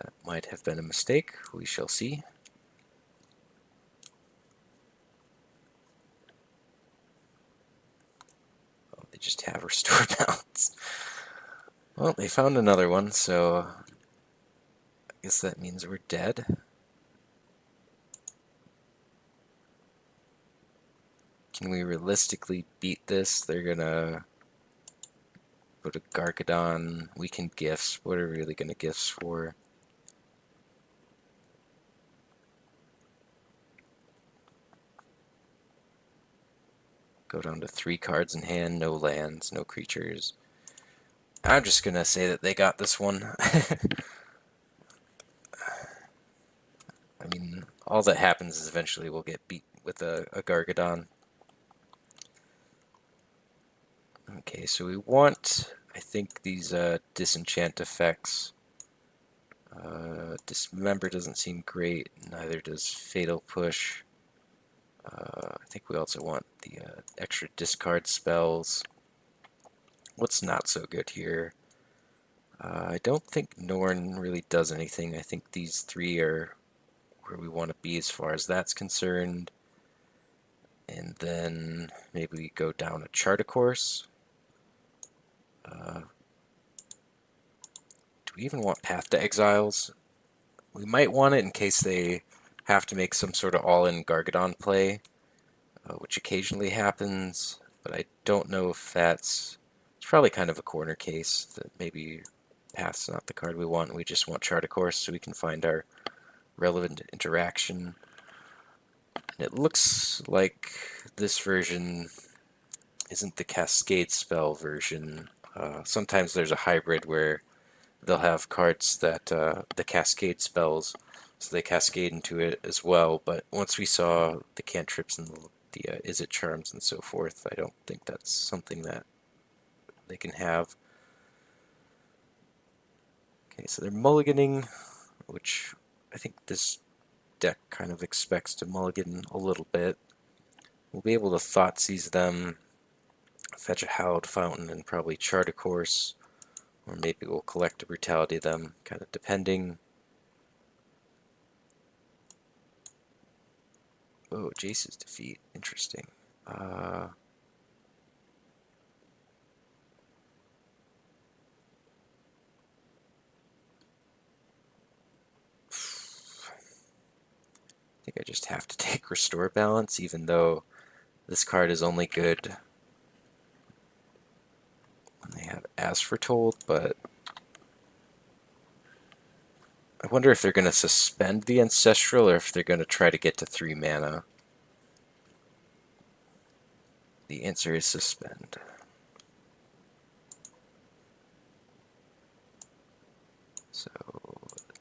That might have been a mistake. We shall see. Oh, they just have Restore Balance. Well, they found another one, so I guess that means we're dead. Can we realistically beat this? They're gonna go to Gargadon. We can Gifts. What are we really gonna Gifts for? Go down to 3 cards in hand, no lands, no creatures. I'm just gonna say that they got this one. I mean, all that happens is eventually we'll get beat with a Gargadon. Okay, so we want, I think, these Disenchant effects. Dismember doesn't seem great, neither does Fatal Push. I think we also want the extra discard spells. What's not so good here? I don't think Norn really does anything. I think these 3 are where we want to be as far as that's concerned. And then maybe we go down a Charticourse. Do we even want Path to Exiles? We might want it in case they have to make some sort of all-in Gargadon play, which occasionally happens, but I don't know if it's probably kind of a corner case, that maybe Path's not the card we want, we just want Charticourse so we can find our relevant interaction. And it looks like this version isn't the Cascade spell version. Sometimes there's a hybrid where they'll have cards that the Cascade spells, so they cascade into it as well. But once we saw the cantrips and the Is It charms and so forth, I don't think that's something that they can have. Okay, so they're mulliganing, which I think this deck kind of expects to mulligan a little bit. We'll be able to Thoughtseize them, fetch a Hallowed Fountain, and probably chart a course, or maybe we'll Collective Brutality them, kind of depending. Oh, Jace's defeat. Interesting. I think I just have to take Restore Balance, even though this card is only good when they have As Foretold, but I wonder if they're going to suspend the Ancestral or if they're going to try to get to 3 mana. The answer is suspend. So,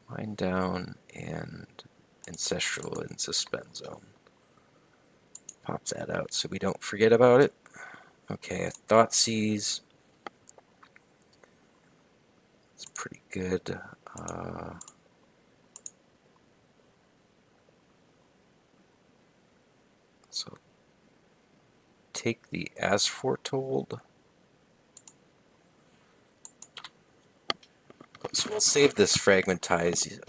Mind Down and Ancestral in Suspend Zone. Pop that out so we don't forget about it. Okay, a Thoughtseize. It's pretty good. So take the As Foretold. So we'll save this Fragmentize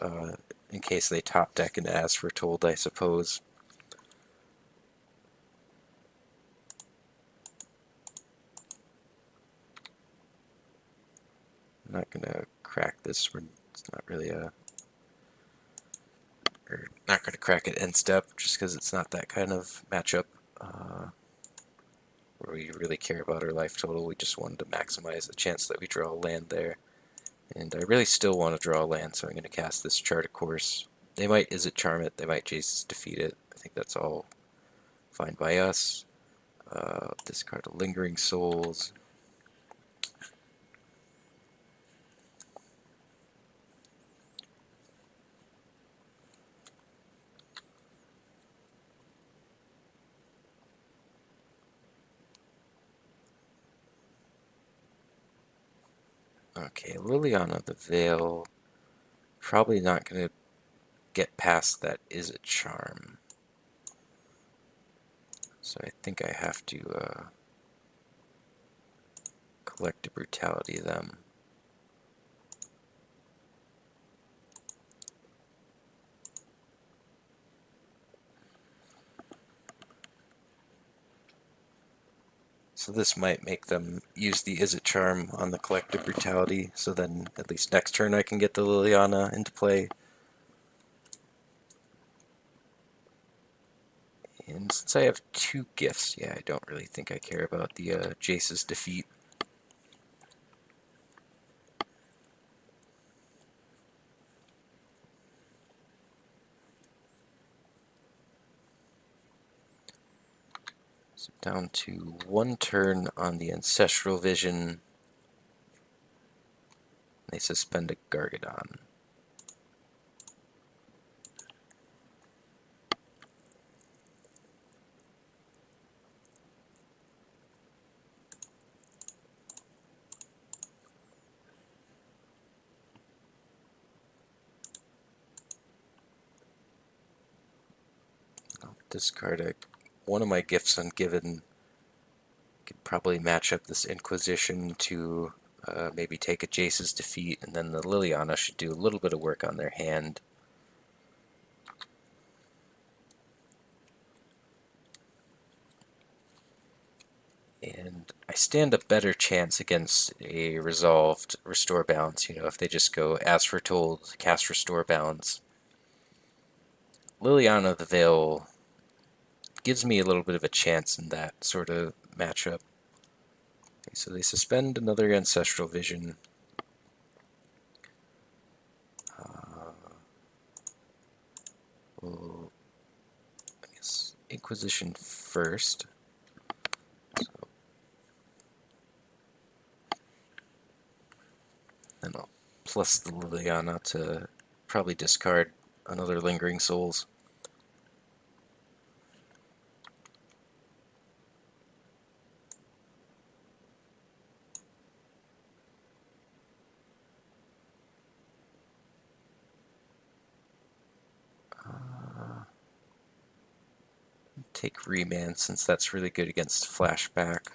in case they top deck an As Foretold, I suppose. I'm not going to crack this. It's not really a... Or not going to crack it end step just because it's not that kind of matchup where we really care about our life total. We just wanted to maximize the chance that we draw a land there. And I really still want to draw a land, so I'm going to cast this Chart a Course. They might Is It Charm it, they might Jace's Defeat it. I think that's all fine by us. Discard a Lingering Souls. Okay, Liliana the Veil. Probably not going to get past that Is It Charm. So I think I have to Collective Brutality them. So this might make them use the Is It Charm on the Collective Brutality, so then at least next turn I can get the Liliana into play. And since I have 2 gifts, yeah, I don't really think I care about the Jace's Defeat. So down to 1 turn on the Ancestral Vision. They suspend a Gargadon. I'll discard one of my Gifts Ungiven. Could probably match up this Inquisition to maybe take a Jace's Defeat, and then the Liliana should do a little bit of work on their hand. And I stand a better chance against a resolved Restore Balance, you know, if they just go As Foretold, cast Restore Balance. Liliana the Veil gives me a little bit of a chance in that sort of matchup. Okay, so they suspend another Ancestral Vision. we'll, I guess, Inquisition first. So, then I'll plus the Liliana to probably discard another Lingering Souls. Take Remand since that's really good against Flashback.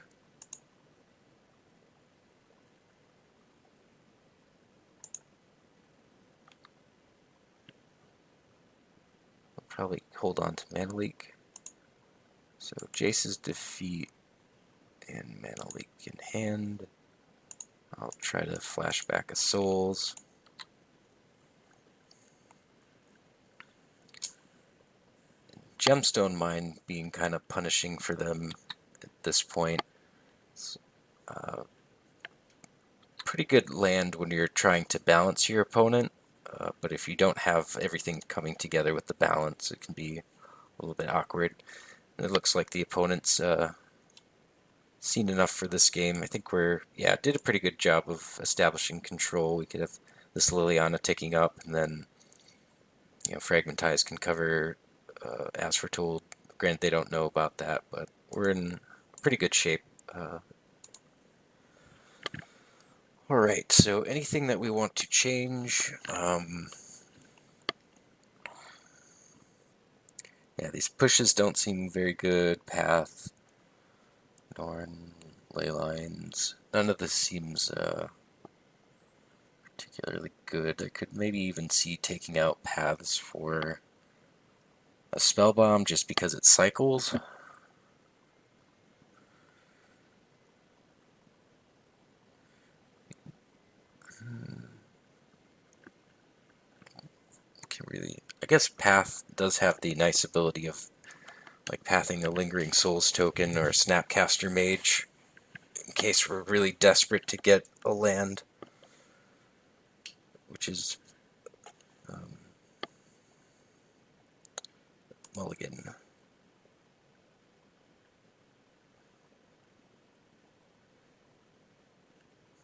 I'll probably hold on to Mana Leak. So Jace's Defeat and Mana Leak in hand. I'll try to flashback a Souls. Gemstone Mine being kind of punishing for them at this point. It's pretty good land when you're trying to balance your opponent, but if you don't have everything coming together with the balance, it can be a little bit awkward. And it looks like the opponent's seen enough for this game. I think did a pretty good job of establishing control. We could have this Liliana ticking up, and then Fragmentize can cover as foretold. Granted, they don't know about that, but we're in pretty good shape. Alright, so anything that we want to change? Yeah, these pushes don't seem very good. Path, Norn, Leylines. None of this seems particularly good. I could maybe even see taking out paths for a Spellbomb just because it cycles. I guess Path does have the nice ability of like pathing a Lingering Souls token or a Snapcaster Mage in case we're really desperate to get a land, which is mulligan.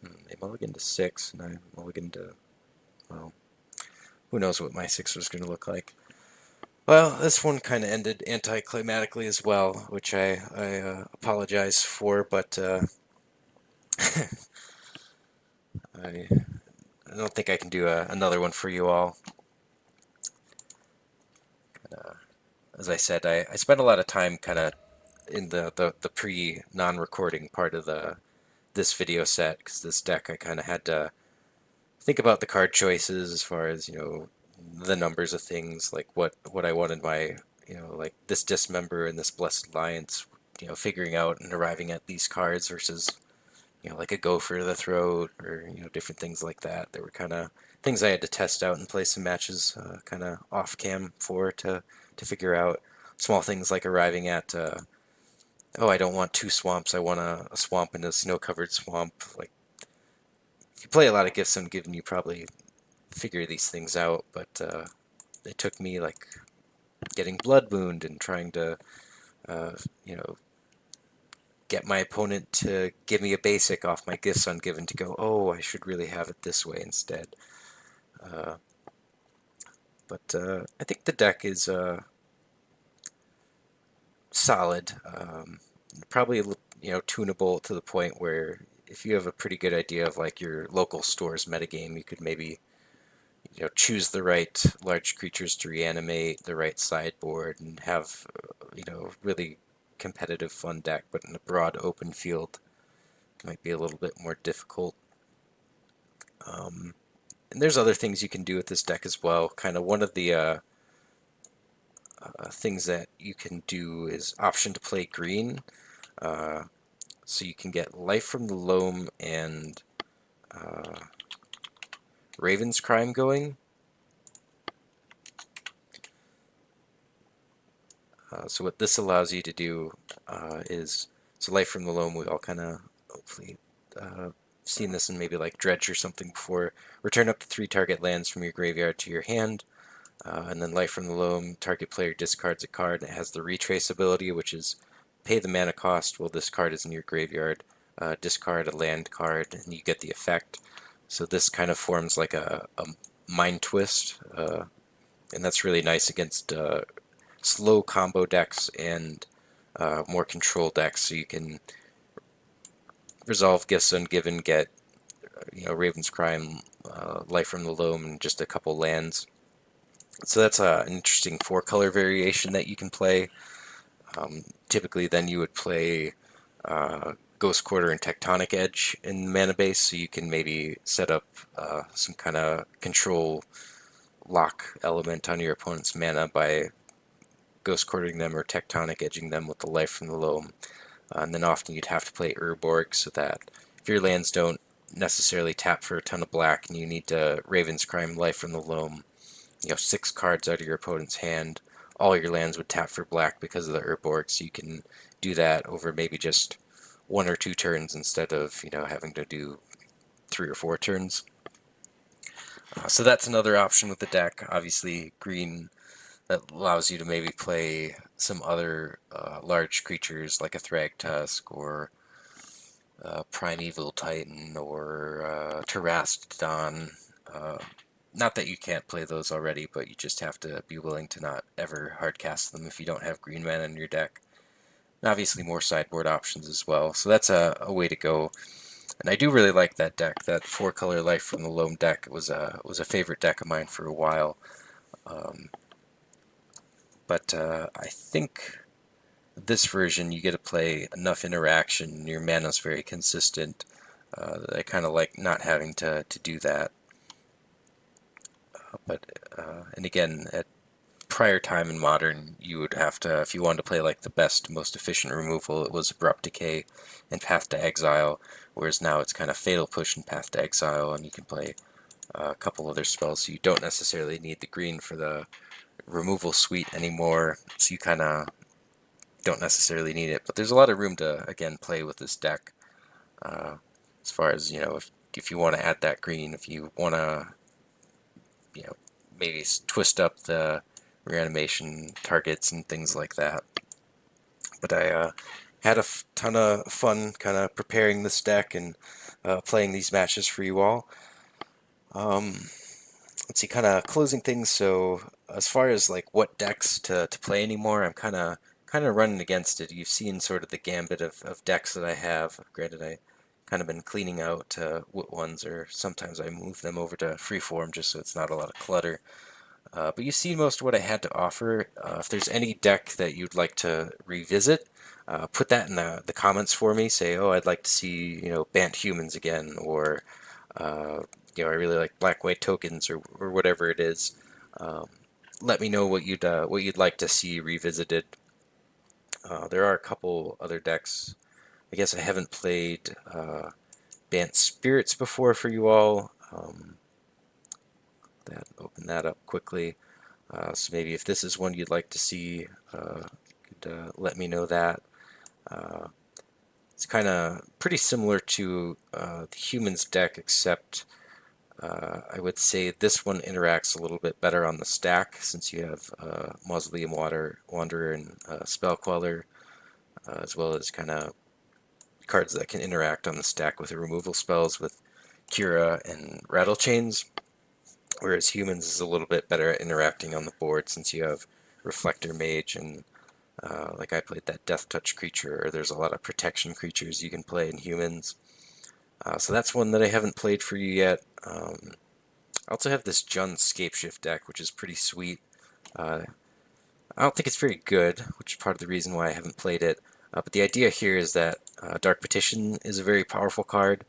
They mulligan to 6, and I mulligan to, well, who knows what my 6 was going to look like. Well, this one kind of ended anticlimactically as well, which I apologize for, but I don't think I can do another one for you all. As I said, I spent a lot of time kind of in the pre-non-recording part of this video set, because this deck I kind of had to think about the card choices as far as, the numbers of things, like what I wanted my, like this Dismember and this Blessed Alliance, figuring out and arriving at these cards versus, like a Gopher to the Throat or, different things like that. There were kind of things I had to test out and play some matches kind of off-cam for to figure out. Small things like arriving at, oh, I don't want 2 swamps, I want a swamp and a snow-covered swamp. Like, if you play a lot of Gifts Ungiven, you probably figure these things out, but it took me like getting Blood Wound and trying to get my opponent to give me a basic off my Gifts Ungiven to go, oh, I should really have it this way instead. But I think the deck is solid, probably tunable to the point where if you have a pretty good idea of like your local store's metagame, you could maybe choose the right large creatures to reanimate, the right sideboard, and have really competitive fun deck. But in a broad open field, it might be a little bit more difficult. And there's other things you can do with this deck as well. Kind of one of the things that you can do is option to play green. So you can get Life from the Loam and Raven's Crime going. So what this allows you to do is, so Life from the Loam, we all kind of hopefully seen this in maybe like Dredge or something before. Return up to 3 target lands from your graveyard to your hand. And then Life from the Loam, target player discards a card, and it has the Retrace ability, which is pay the mana cost while this card is in your graveyard, discard a land card, and you get the effect. So this kind of forms like a Mind Twist, and that's really nice against slow combo decks and more control decks, so you can resolve Gifts Ungiven, get Raven's Crime, Life from the Loam, and just a couple lands. So that's an interesting 4-color variation that you can play. Typically, then you would play Ghost Quarter and Tectonic Edge in mana base, so you can maybe set up some kind of control lock element on your opponent's mana by Ghost Quartering them or Tectonic Edging them with the Life from the Loam. And then often you'd have to play Urborg, so that if your lands don't necessarily tap for a ton of black and you need to Raven's Crime, Life from the Loam, 6 cards out of your opponent's hand, all your lands would tap for black because of the Urborg, so you can do that over maybe just 1 or 2 turns instead of having to do 3 or 4 turns. So that's another option with the deck. Obviously, green, that allows you to maybe play some other large creatures like a Thragtusk or Primeval Titan or Terrastodon. Not that you can't play those already, but you just have to be willing to not ever hardcast them if you don't have green mana in your deck. And obviously more sideboard options as well, so that's a way to go. And I do really like that deck. That 4-color Life from the Loam deck was a favorite deck of mine for a while. But I think this version you get to play enough interaction, your mana's very consistent, that I kind of like not having to do that. And again, at prior time in Modern, you would have to, if you wanted to play like the best, most efficient removal, it was Abrupt Decay and Path to Exile, whereas now it's kind of Fatal Push and Path to Exile, and you can play a couple other spells, so you don't necessarily need the green for the removal suite anymore, so you kind of don't necessarily need it. But there's a lot of room to, again, play with this deck, as far as, if you want to add that green, if you want to maybe twist up the reanimation targets and things like that. But I had a ton of fun kind of preparing this deck and playing these matches for you all. Let's see, kind of closing things. So as far as like what decks to play anymore, I'm kind of running against it. You've seen sort of the gambit of decks that I have. Granted, I kind of been cleaning out what ones, or sometimes I move them over to freeform just so it's not a lot of clutter. But you've seen most of what I had to offer. If there's any deck that you'd like to revisit, put that in the comments for me. Say, oh, I'd like to see Bant Humans again, or I really like Black-White Tokens, or whatever it is. Let me know what you'd like to see revisited. There are a couple other decks. I guess I haven't played Bant Spirits before for you all. Open that up quickly. So maybe if this is one you'd like to see, could let me know that. It's kind of pretty similar to the Humans deck, except I would say this one interacts a little bit better on the stack, since you have Mausoleum Wanderer and Spell Queller, as well as kind of cards that can interact on the stack with removal spells with Kira and Rattle Chains. Whereas Humans is a little bit better at interacting on the board, since you have Reflector Mage and like I played that Death Touch creature, or there's a lot of protection creatures you can play in Humans. So that's one that I haven't played for you yet. I also have this Jund Scapeshift deck, which is pretty sweet. I don't think it's very good, which is part of the reason why I haven't played it. But the idea here is that Dark Petition is a very powerful card.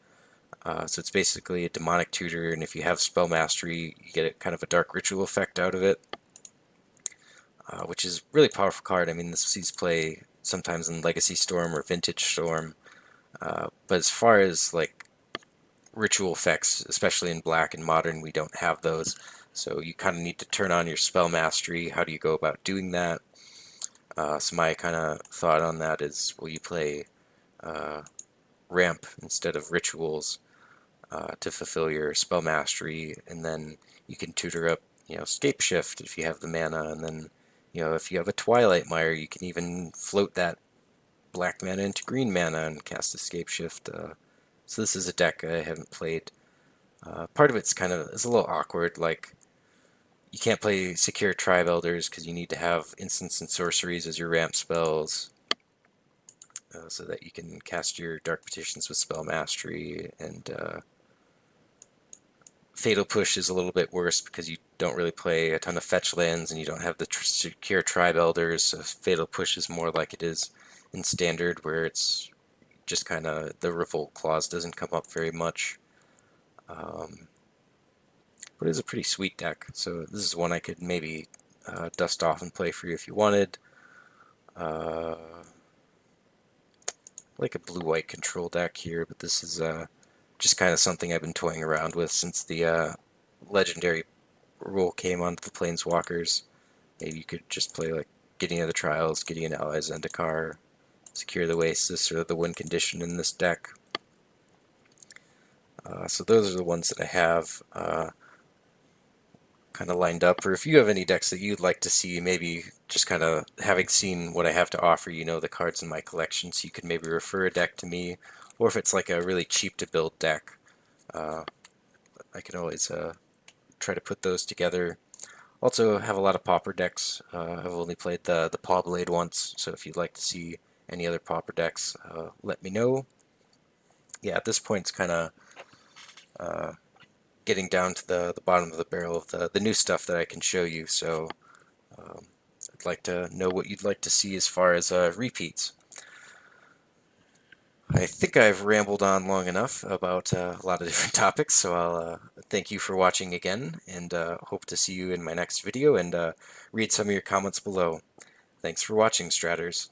So it's basically a demonic tutor, and if you have spell mastery, you get kind of a dark ritual effect out of it, which is a really powerful card. I mean, this sees play sometimes in Legacy Storm or Vintage Storm, but as far as like ritual effects, especially in Black and Modern, we don't have those. So you kind of need to turn on your spell mastery. How do you go about doing that? So my kind of thought on that is, will you play ramp instead of rituals to fulfill your spell mastery, and then you can tutor up Scape Shift if you have the mana, and then if you have a Twilight Mire, you can even float that black mana into green mana and cast Escape Shift. So this is a deck I haven't played. Part of it's it's a little awkward, like you can't play Secure Tribe Elders because you need to have instants and sorceries as your ramp spells, so that you can cast your Dark Petitions with Spell Mastery, and Fatal Push is a little bit worse because you don't really play a ton of fetch lands and you don't have the Secure Tribe Elders, so Fatal Push is more like it is in Standard, where it's just the Revolt Clause doesn't come up very much. But it's a pretty sweet deck, so this is one I could maybe dust off and play for you if you wanted. Like a blue-white control deck here, but this is just something I've been toying around with since the legendary rule came onto the Planeswalkers. Maybe you could just play like Gideon of the Trials, Gideon Allies, Zendikar, Secure the Oasis, or the Win Condition in this deck. So those are the ones that I have lined up. Or if you have any decks that you'd like to see, maybe just having seen what I have to offer, the cards in my collection, so you could maybe refer a deck to me. Or if it's like a really cheap to build deck, I can always try to put those together. Also have a lot of Pauper decks. I've only played the Paw Blade once, so if you'd like to see any other Pauper decks, let me know. Yeah, at this point it's getting down to the bottom of the barrel of the new stuff that I can show you, so I'd like to know what you'd like to see as far as repeats. I think I've rambled on long enough about a lot of different topics, so I'll thank you for watching again, and hope to see you in my next video, and read some of your comments below. Thanks for watching, Stratters.